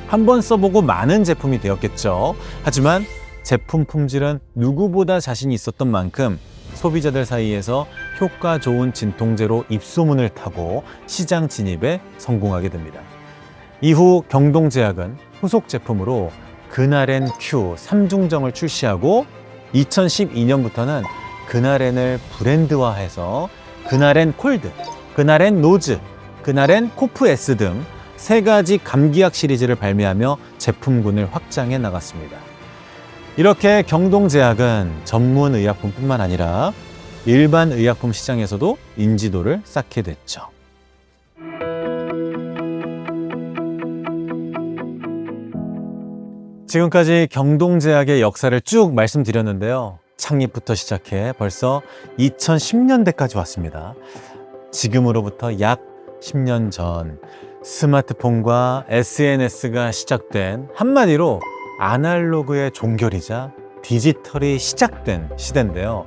한번 써보고 많은 제품이 되었겠죠. 하지만 제품 품질은 누구보다 자신이 있었던 만큼 소비자들 사이에서 효과 좋은 진통제로 입소문을 타고 시장 진입에 성공하게 됩니다. 이후 경동제약은 후속 제품으로 그나렌 Q 3중정을 출시하고 2012년부터는 그나렌을 브랜드화해서 그나렌 콜드, 그나렌 노즈, 그나렌 코프 S 등 3가지 감기약 시리즈를 발매하며 제품군을 확장해 나갔습니다. 이렇게 경동제약은 전문 의약품뿐만 아니라 일반 의약품 시장에서도 인지도를 쌓게 됐죠. 지금까지 경동제약의 역사를 쭉 말씀드렸는데요. 창립부터 시작해 벌써 2010년대까지 왔습니다. 지금으로부터 약 10년 전 스마트폰과 SNS가 시작된, 한마디로 아날로그의 종결이자 디지털이 시작된 시대인데요.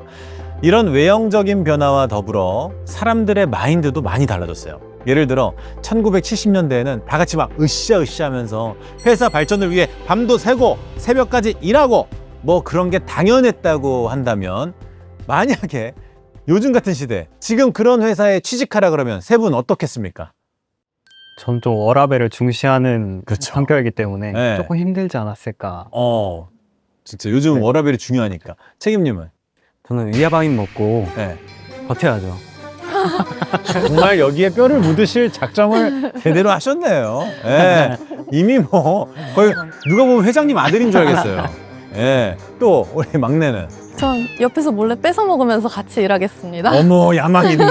이런 외형적인 변화와 더불어 사람들의 마인드도 많이 달라졌어요. 예를 들어 1970년대에는 다 같이 막 으쌰으쌰 하면서 회사 발전을 위해 밤도 새고 새벽까지 일하고 뭐 그런 게 당연했다고 한다면, 만약에 요즘 같은 시대 지금 그런 회사에 취직하라 그러면 세 분 어떻겠습니까? 전 좀 워라밸을 중시하는 그쵸. 성격이기 때문에 네. 조금 힘들지 않았을까. 진짜 요즘 네. 워라밸이 중요하니까. 책임님은? 저는 위아바인 먹고 네. 버텨야죠. 정말 여기에 뼈를 묻으실 작정을 제대로 하셨네요. 예. 이미 뭐 거의 누가 보면 회장님 아들인 줄 알겠어요. 예. 또 우리 막내는? 전 옆에서 몰래 뺏어 먹으면서 같이 일하겠습니다. 어머, 야망이 있네.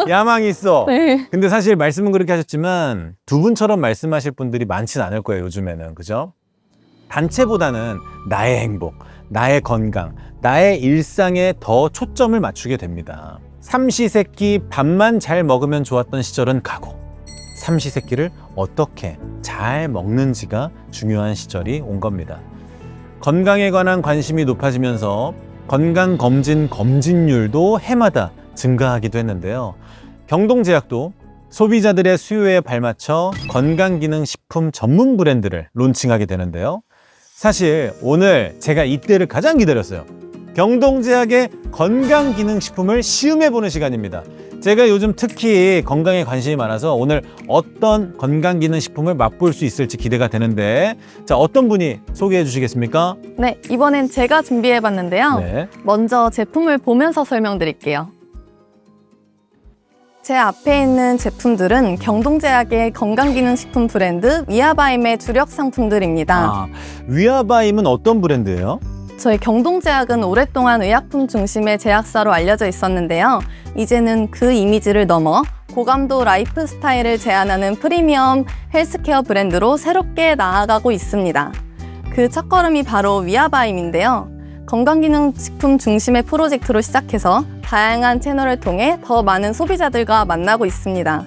야망이 있어. 네. 근데 사실 말씀은 그렇게 하셨지만 두 분처럼 말씀하실 분들이 많지는 않을 거예요, 요즘에는. 그죠? 단체보다는 나의 행복, 나의 건강, 나의 일상에 더 초점을 맞추게 됩니다. 삼시세끼 밥만 잘 먹으면 좋았던 시절은 가고, 삼시세끼를 어떻게 잘 먹는지가 중요한 시절이 온 겁니다. 건강에 관한 관심이 높아지면서 건강검진 검진율도 해마다 증가하기도 했는데요. 경동제약도 소비자들의 수요에 발맞춰 건강기능식품 전문 브랜드를 론칭하게 되는데요. 사실 오늘 제가 이때를 가장 기다렸어요. 경동제약의 건강기능식품을 시음해보는 시간입니다. 제가 요즘 특히 건강에 관심이 많아서 오늘 어떤 건강기능식품을 맛볼 수 있을지 기대가 되는데, 자, 어떤 분이 소개해 주시겠습니까? 네, 이번엔 제가 준비해봤는데요. 네. 먼저 제품을 보면서 설명드릴게요. 제 앞에 있는 제품들은 경동제약의 건강기능식품 브랜드 위아바임의 주력 상품들입니다. 위아바임은 어떤 브랜드예요? 저희 경동제약은 오랫동안 의약품 중심의 제약사로 알려져 있었는데요. 이제는 그 이미지를 넘어 고감도 라이프 스타일을 제안하는 프리미엄 헬스케어 브랜드로 새롭게 나아가고 있습니다. 그 첫걸음이 바로 위아바임인데요. 건강기능식품 중심의 프로젝트로 시작해서 다양한 채널을 통해 더 많은 소비자들과 만나고 있습니다.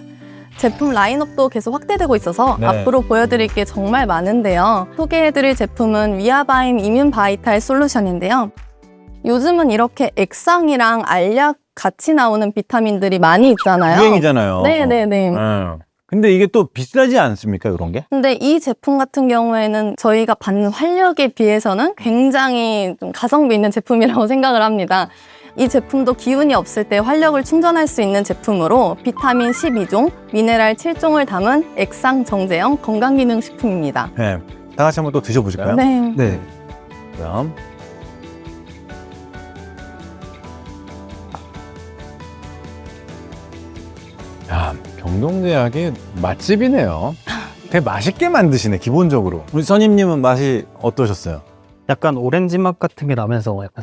제품 라인업도 계속 확대되고 있어서 네. 앞으로 보여드릴 게 정말 많은데요. 소개해드릴 제품은 위아바임 이뮨 바이탈 솔루션인데요. 요즘은 이렇게 액상이랑 알약 같이 나오는 비타민들이 많이 있잖아요. 유행이잖아요. 네네네. 근데 이게 또 비싸지 않습니까, 이런 게? 근데 이 제품 같은 경우에는 저희가 받는 활력에 비해서는 굉장히 좀 가성비 있는 제품이라고 생각을 합니다. 이 제품도 기운이 없을 때 활력을 충전할 수 있는 제품으로 비타민 12종, 미네랄 7종을 담은 액상 정제형 건강기능식품입니다. 네. 다 같이 한번 또 드셔보실까요? 네. 네. 그럼. 야, 경동제약이 맛집이네요. 되게 맛있게 만드시네, 기본적으로. 우리 선임님은 맛이 어떠셨어요? 약간 오렌지 맛 같은 게 나면서 약간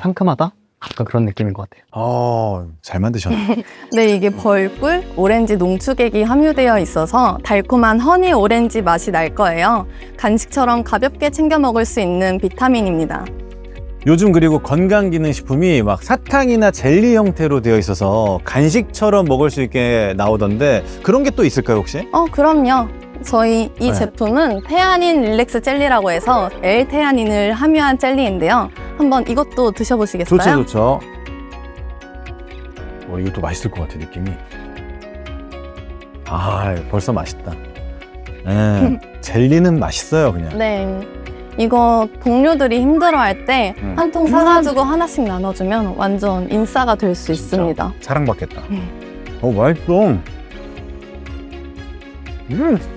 상큼하다? 약간 그런 느낌인 것 같아요. 잘 만드셨네. 네, 이게 벌꿀, 오렌지 농축액이 함유되어 있어서 달콤한 허니 오렌지 맛이 날 거예요. 간식처럼 가볍게 챙겨 먹을 수 있는 비타민입니다. 요즘 그리고 건강기능식품이 막 사탕이나 젤리 형태로 되어 있어서 간식처럼 먹을 수 있게 나오던데, 그런 게 또 있을까요, 혹시? 그럼요. 저희 이 네. 제품은 테아닌 릴렉스 젤리라고 해서 L테아닌을 함유한 젤리인데요. 한번 이것도 드셔보시겠어요? 좋죠. 이것도 맛있을 것 같아, 느낌이. 벌써 맛있다. 젤리는 맛있어요, 그냥. 네. 이거 동료들이 힘들어할 때 한 통 사가지고 하나씩 나눠주면 완전 인싸가 될 수 있습니다. 사랑받겠다. 맛있어.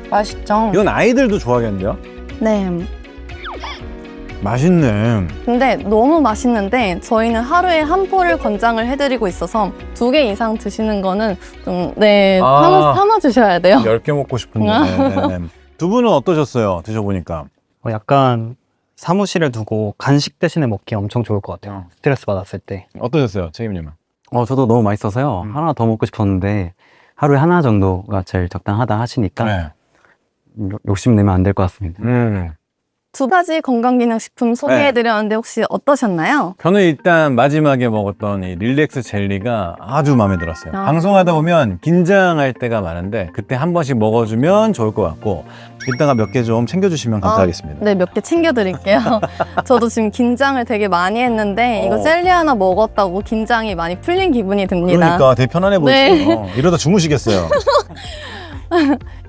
맛있죠? 이건 아이들도 좋아하겠는데요? 네. 맛있네. 근데 너무 맛있는데 저희는 하루에 한 포를 권장을 해드리고 있어서 2개 이상 드시는 거는 좀 참아주셔야 돼요. 10개 먹고 싶은데. 네. 두 분은 어떠셨어요? 드셔보니까. 약간 사무실에 두고 간식 대신에 먹기 엄청 좋을 것 같아요. 스트레스 받았을 때. 어떠셨어요? 책임님은? 저도 너무 맛있어서요. 하나 더 먹고 싶었는데 하루에 하나 정도가 제일 적당하다 하시니까 네. 욕심내면 안 될 것 같습니다. 2가지 건강기능식품 소개해드렸는데 혹시 어떠셨나요? 저는 일단 마지막에 먹었던 이 릴렉스 젤리가 아주 마음에 들었어요. 아. 방송하다 보면 긴장할 때가 많은데 그때 한 번씩 먹어주면 좋을 것 같고 이따가 몇 개 좀 챙겨주시면 감사하겠습니다. 네, 몇 개 챙겨드릴게요. 저도 지금 긴장을 되게 많이 했는데 이거 젤리 하나 먹었다고 긴장이 많이 풀린 기분이 듭니다. 그러니까 되게 편안해 보이세요. 네. 이러다 주무시겠어요.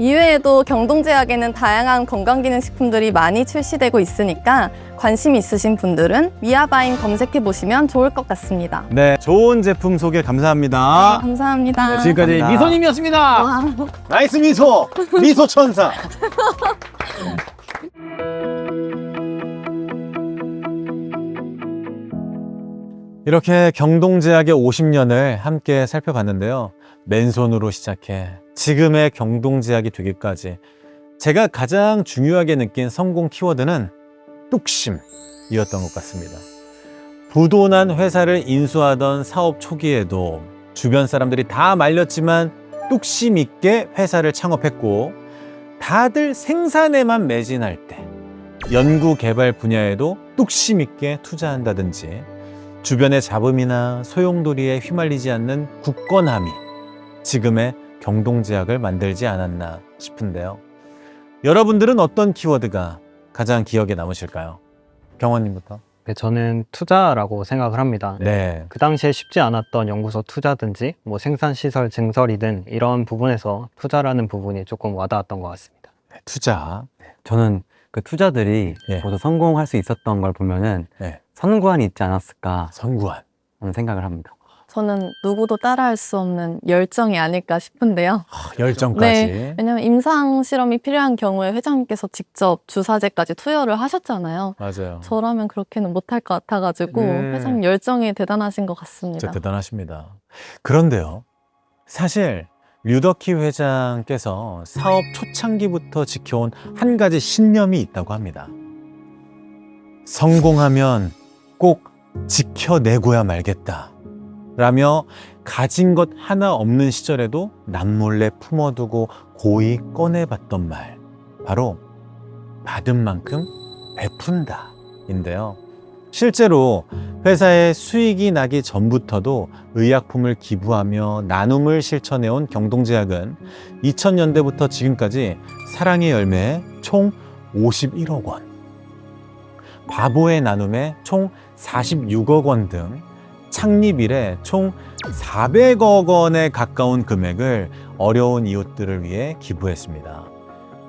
이외에도 경동제약에는 다양한 건강기능식품들이 많이 출시되고 있으니까 관심 있으신 분들은 위아바임 검색해보시면 좋을 것 같습니다. 네, 좋은 제품 소개 감사합니다. 감사합니다. 네, 지금까지 감사합니다. 미소님이었습니다. 와. 나이스 미소! 미소 천사! 이렇게 경동제약의 50년을 함께 살펴봤는데요. 맨손으로 시작해 지금의 경동제약이 되기까지 제가 가장 중요하게 느낀 성공 키워드는 뚝심이었던 것 같습니다. 부도난 회사를 인수하던 사업 초기에도 주변 사람들이 다 말렸지만 뚝심 있게 회사를 창업했고 다들 생산에만 매진할 때 연구 개발 분야에도 뚝심 있게 투자한다든지 주변의 잡음이나 소용돌이에 휘말리지 않는 굳건함이 지금의 경동제약을 만들지 않았나 싶은데요. 여러분들은 어떤 키워드가 가장 기억에 남으실까요? 경원님부터. 네, 저는 투자라고 생각을 합니다. 네. 그 당시에 쉽지 않았던 연구소 투자든지 뭐 생산시설 증설이든 이런 부분에서 투자라는 부분이 조금 와닿았던 것 같습니다. 투자. 저는 그 투자들이 예. 모두 성공할 수 있었던 걸 보면은 네. 선구안이 있지 않았을까 선구안. 하는 생각을 합니다. 저는 누구도 따라할 수 없는 열정이 아닐까 싶은데요. 열정까지. 네, 왜냐면 임상 실험이 필요한 경우에 회장님께서 직접 주사제까지 투여를 하셨잖아요. 맞아요. 저라면 그렇게는 못할 것 같아가지고 음. 회장님 열정이 대단하신 것 진짜 같습니다. 대단하십니다. 그런데요. 사실 류덕희 회장께서 사업 초창기부터 지켜온 한 가지 신념이 있다고 합니다. 성공하면 꼭 지켜내고야 말겠다. 라며 가진 것 하나 없는 시절에도 남몰래 품어두고 고이 꺼내봤던 말. 바로 받은 만큼 베푼다 인데요. 실제로 회사에 수익이 나기 전부터도 의약품을 기부하며 나눔을 실천해온 경동제약은 2000년대부터 지금까지 사랑의 열매에 총 51억 원, 바보의 나눔에 총 46억 원 등 창립 이래 총 400억 원에 가까운 금액을 어려운 이웃들을 위해 기부했습니다.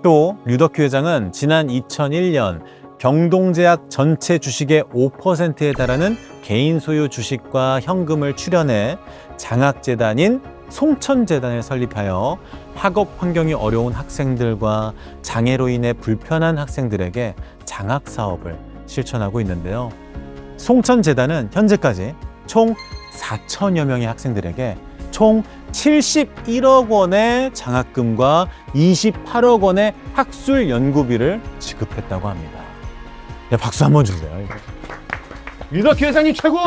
또 류덕희 회장은 지난 2001년 경동제약 전체 주식의 5%에 달하는 개인 소유 주식과 현금을 출연해 장학재단인 송천재단을 설립하여 학업 환경이 어려운 학생들과 장애로 인해 불편한 학생들에게 장학 사업을 실천하고 있는데요. 송천재단은 현재까지 총 4천여 명의 학생들에게 총 71억 원의 장학금과 28억 원의 학술 연구비를 지급했다고 합니다. 네, 박수 한번 주세요. 류덕희 회장님 최고!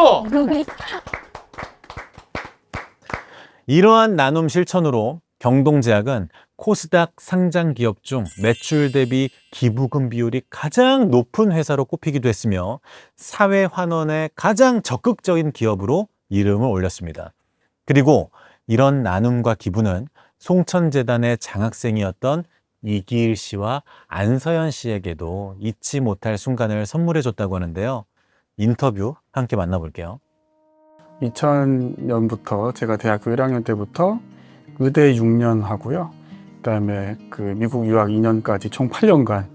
이러한 나눔 실천으로 경동제약은 코스닥 상장 기업 중 매출 대비 기부금 비율이 가장 높은 회사로 꼽히기도 했으며 사회 환원에 가장 적극적인 기업으로 이름을 올렸습니다. 그리고 이런 나눔과 기부는 송천재단의 장학생이었던 이기일 씨와 안서연 씨에게도 잊지 못할 순간을 선물해줬다고 하는데요. 인터뷰 함께 만나볼게요. 2000년부터 제가 대학교 1학년 때부터 의대 6년 하고요. 그다음에 그 미국 유학 2년까지 총 8년간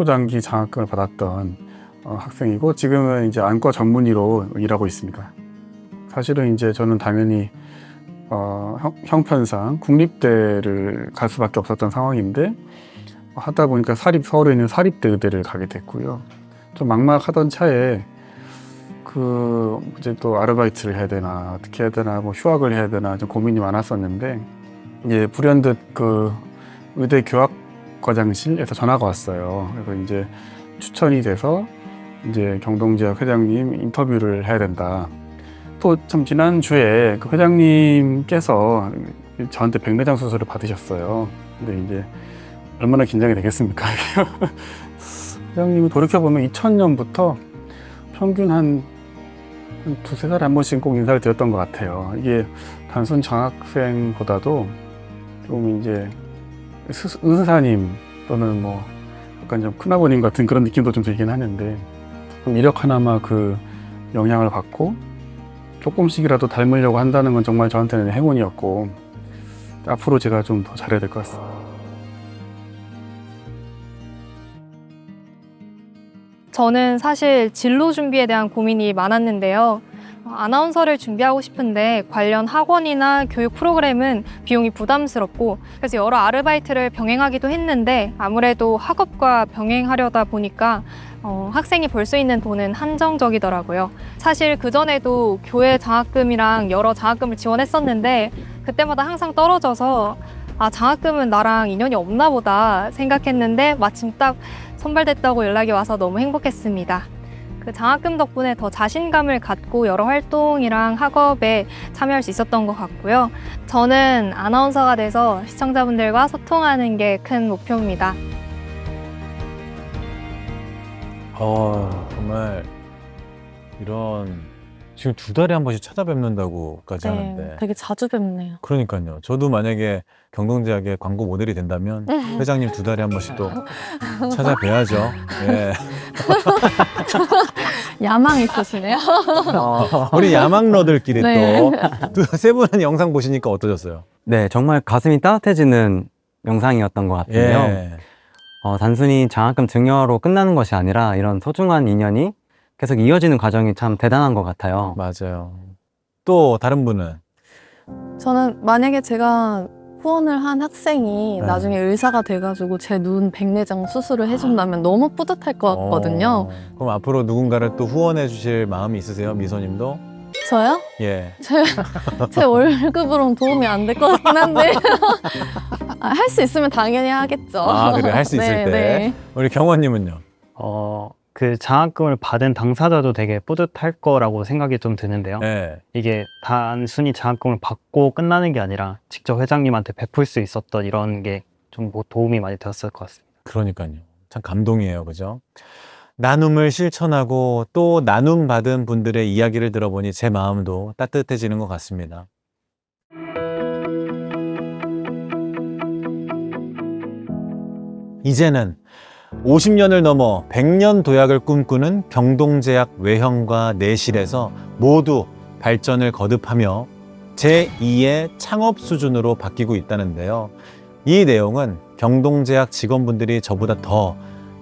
초장기 장학금을 받았던 학생이고 지금은 이제 안과 전문의로 일하고 있습니다. 사실은 이제 저는 당연히 형편상 국립대를 갈 수밖에 없었던 상황인데 하다 보니까 서울에 있는 사립대 의대를 가게 됐고요. 좀 막막하던 차에 이제 또 아르바이트를 해야 되나 어떻게 해야 되나 뭐 휴학을 해야 되나 좀 고민이 많았었는데 이제 불현듯 의대 교학과장실에서 전화가 왔어요. 그래서 이제 추천이 돼서 이제 경동제약 회장님 인터뷰를 해야 된다. 또 참 지난주에 그 회장님께서 저한테 백내장 수술을 받으셨어요. 근데 이제 얼마나 긴장이 되겠습니까? 회장님이 돌이켜보면 2000년부터 평균 한 두세 달에 한 번씩 꼭 인사를 드렸던 것 같아요. 이게 단순 장학생보다도 좀 이제 의사님 또는 뭐 약간 좀 큰아버님 같은 그런 느낌도 좀 들긴 하는데 좀 이력 하나마 그 영향을 받고 조금씩이라도 닮으려고 한다는 건 정말 저한테는 행운이었고 앞으로 제가 좀 더 잘해야 될 것 같습니다. 저는 사실 진로 준비에 대한 고민이 많았는데요. 아나운서를 준비하고 싶은데 관련 학원이나 교육 프로그램은 비용이 부담스럽고 그래서 여러 아르바이트를 병행하기도 했는데 아무래도 학업과 병행하려다 보니까 학생이 벌 수 있는 돈은 한정적이더라고요. 사실 그전에도 교회 장학금이랑 여러 장학금을 지원했었는데 그때마다 항상 떨어져서 장학금은 나랑 인연이 없나 보다 생각했는데 마침 딱 선발됐다고 연락이 와서 너무 행복했습니다. 그 장학금 덕분에 더 자신감을 갖고 여러 활동이랑 학업에 참여할 수 있었던 것 같고요. 저는 아나운서가 돼서 시청자분들과 소통하는 게 큰 목표입니다. 정말 이런 지금 2달에 한 번씩 찾아뵙는다고까지 하는데 되게 자주 뵙네요. 그러니까요. 저도 만약에 경동제약의 광고 모델이 된다면 회장님 2달에 한 번씩 또 찾아뵈야죠. 예. 야망 있으시네요. 우리 야망러들끼리 네. 또 세 분은 영상 보시니까 어떠셨어요? 네, 정말 가슴이 따뜻해지는 영상이었던 것 같은데요. 예. 단순히 장학금 증여로 끝나는 것이 아니라 이런 소중한 인연이 계속 이어지는 과정이 참 대단한 것 같아요. 맞아요. 또 다른 분은? 저는 만약에 제가 후원을 한 학생이 네. 나중에 의사가 돼가지고 제 눈 백내장 수술을 해준다면 너무 뿌듯할 것 같거든요. 그럼 앞으로 누군가를 또 후원해 주실 마음이 있으세요? 미소님도? 저요? 예. 제 월급으로는 도움이 안 될 것 같긴 한데 할 수 있으면 당연히 하겠죠. 그래, 할 수 있을 네, 때. 네. 우리 경원님은요? 그 장학금을 받은 당사자도 되게 뿌듯할 거라고 생각이 좀 드는데요. 네. 이게 단순히 장학금을 받고 끝나는 게 아니라 직접 회장님한테 베풀 수 있었던 이런 게 좀 도움이 많이 되었을 것 같습니다. 그러니까요. 참 감동이에요. 그죠? 나눔을 실천하고 또 나눔 받은 분들의 이야기를 들어보니 제 마음도 따뜻해지는 것 같습니다. 이제는 50년을 넘어 100년 도약을 꿈꾸는 경동제약 외형과 내실에서 모두 발전을 거듭하며 제2의 창업 수준으로 바뀌고 있다는데요. 이 내용은 경동제약 직원분들이 저보다 더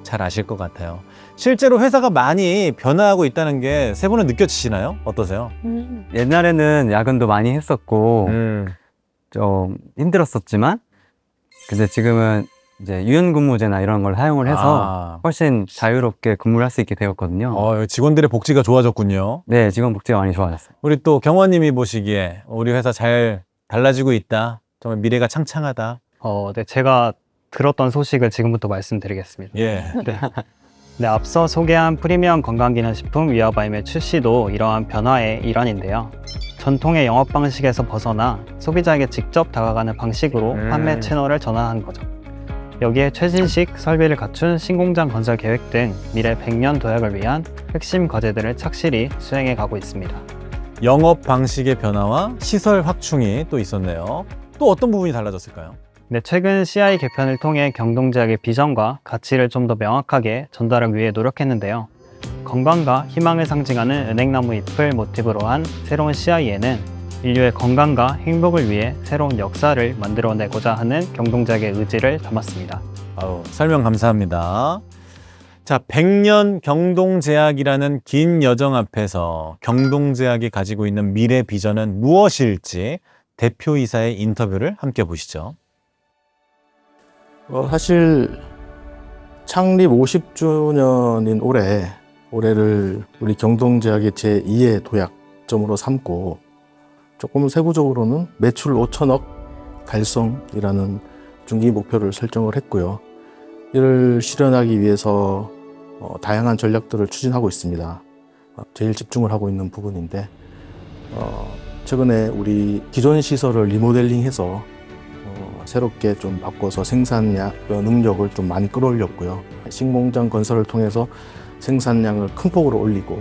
잘 아실 것 같아요. 실제로 회사가 많이 변화하고 있다는 게 세 분은 느껴지시나요? 어떠세요? 옛날에는 야근도 많이 했었고 좀 힘들었었지만 근데 지금은 이제 유연근무제나 이런 걸 사용을 해서 훨씬 자유롭게 근무를 할 수 있게 되었거든요. 직원들의 복지가 좋아졌군요. 네, 직원 복지가 많이 좋아졌어요. 우리 또 경원님이 보시기에 우리 회사 잘 달라지고 있다. 정말 미래가 창창하다. 네, 제가 들었던 소식을 지금부터 말씀드리겠습니다. 예. 네, 앞서 소개한 프리미엄 건강기능식품 위아바임의 출시도 이러한 변화의 일환인데요. 전통의 영업 방식에서 벗어나 소비자에게 직접 다가가는 방식으로 판매 채널을 전환한 거죠. 여기에 최신식 설비를 갖춘 신공장 건설 계획 등 미래 100년 도약을 위한 핵심 과제들을 착실히 수행해 가고 있습니다. 영업 방식의 변화와 시설 확충이 또 있었네요. 또 어떤 부분이 달라졌을까요? 네, 최근 CI 개편을 통해 경동제약의 비전과 가치를 좀 더 명확하게 전달하기 위해 노력했는데요. 건강과 희망을 상징하는 은행나무 잎을 모티브로 한 새로운 CI에는 인류의 건강과 행복을 위해 새로운 역사를 만들어내고자 하는 경동제약의 의지를 담았습니다. 설명 감사합니다. 자, 100년 경동제약이라는 긴 여정 앞에서 경동제약이 가지고 있는 미래 비전은 무엇일지 대표이사의 인터뷰를 함께 보시죠. 사실 창립 50주년인 올해를 우리 경동제약의 제2의 도약점으로 삼고 조금 세부적으로는 매출 5천억 달성이라는 중기 목표를 설정을 했고요. 이를 실현하기 위해서 다양한 전략들을 추진하고 있습니다. 제일 집중을 하고 있는 부분인데 최근에 우리 기존 시설을 리모델링해서 새롭게 좀 바꿔서 생산량 능력을 좀 많이 끌어올렸고요. 신공장 건설을 통해서 생산량을 큰 폭으로 올리고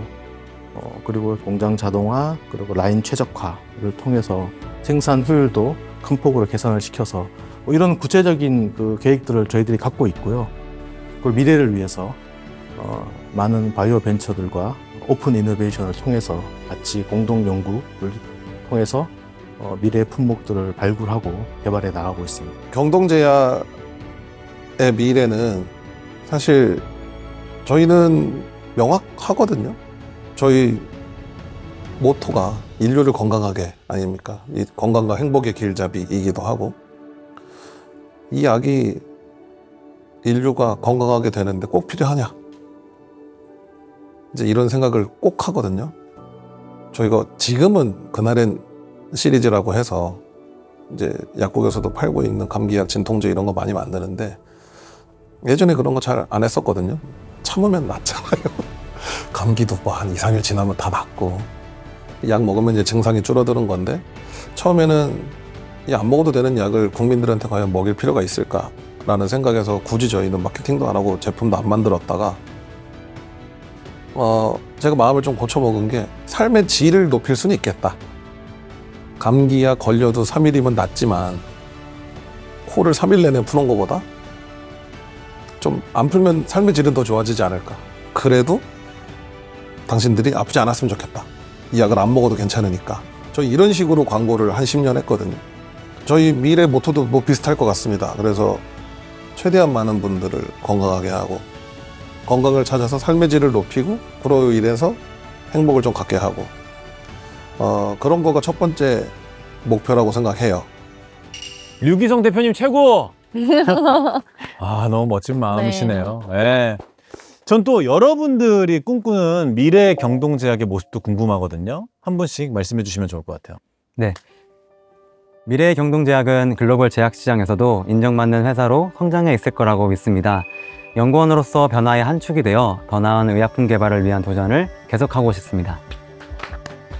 그리고 공장 자동화 그리고 라인 최적화를 통해서 생산 효율도 큰 폭으로 개선을 시켜서 이런 구체적인 그 계획들을 저희들이 갖고 있고요. 그걸 미래를 위해서 많은 바이오 벤처들과 오픈 이노베이션을 통해서 같이 공동 연구를 통해서 미래의 품목들을 발굴하고 개발해 나가고 있습니다. 경동제약의 미래는 사실 저희는 명확하거든요. 저희 모토가 인류를 건강하게 아닙니까? 이 건강과 행복의 길잡이이기도 하고 이 약이 인류가 건강하게 되는데 꼭 필요하냐? 이제 이런 생각을 꼭 하거든요. 저희가 지금은 그날엔 시리즈라고 해서 이제 약국에서도 팔고 있는 감기약, 진통제 이런 거 많이 만드는데 예전에 그런 거 잘 안 했었거든요. 참으면 낫잖아요. 감기도 뭐 한 2, 3일 지나면 다 낫고 약 먹으면 이제 증상이 줄어드는 건데 처음에는 이 안 먹어도 되는 약을 국민들한테 과연 먹일 필요가 있을까라는 생각에서 굳이 저희는 마케팅도 안 하고 제품도 안 만들었다가 제가 마음을 좀 고쳐먹은 게 삶의 질을 높일 수는 있겠다. 감기약 걸려도 3일이면 낫지만 코를 3일 내내 푸는 것보다 좀 안 풀면 삶의 질은 더 좋아지지 않을까. 그래도 당신들이 아프지 않았으면 좋겠다. 이 약을 안 먹어도 괜찮으니까. 저희 이런 식으로 광고를 한 10년 했거든요. 저희 미래 모토도 뭐 비슷할 것 같습니다. 그래서 최대한 많은 분들을 건강하게 하고 건강을 찾아서 삶의 질을 높이고 그로 인해서 행복을 좀 갖게 하고 그런 거가 첫 번째 목표라고 생각해요. 류기성 대표님 최고! 아, 너무 멋진 마음이시네요. 네. 전 또 여러분들이 꿈꾸는 미래 경동제약의 모습도 궁금하거든요. 한 분씩 말씀해 주시면 좋을 것 같아요. 네. 미래의 경동제약은 글로벌 제약 시장에서도 인정받는 회사로 성장해 있을 거라고 믿습니다. 연구원으로서 변화의 한 축이 되어 더 나은 의약품 개발을 위한 도전을 계속하고 싶습니다.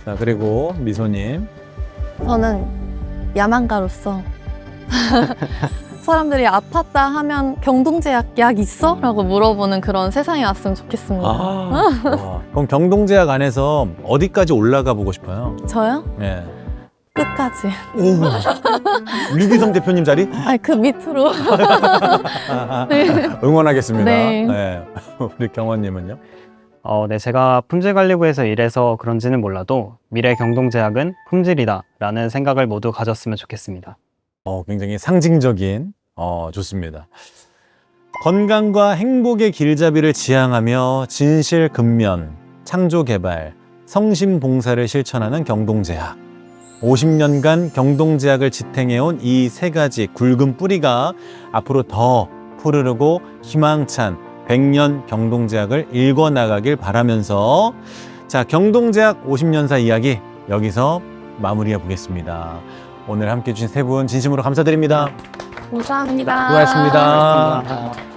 자, 그리고 미소님. 저는 야망가로서 사람들이 아팠다 하면 경동제약 약 있어? 라고 물어보는 그런 세상이 왔으면 좋겠습니다. 그럼 경동제약 안에서 어디까지 올라가 보고 싶어요? 저요? 네. 끝까지. 류기성 대표님 자리? 아니, 그 밑으로. 네. 응원하겠습니다. 네. 네. 우리 경원님은요? 네, 제가 품질관리부에서 일해서 그런지는 몰라도 미래 경동제약은 품질이다라는 생각을 모두 가졌으면 좋겠습니다. 굉장히 상징적인, 좋습니다. 건강과 행복의 길잡이를 지향하며 진실 근면, 창조 개발, 성심 봉사를 실천하는 경동제약. 50년간 경동제약을 지탱해온 이 세 가지 굵은 뿌리가 앞으로 더 푸르르고 희망찬 100년 경동제약을 일궈나가길 바라면서 자, 경동제약 50년사 이야기 여기서 마무리해 보겠습니다. 오늘 함께 해주신 세 분 진심으로 감사드립니다. 감사합니다. 수고하셨습니다.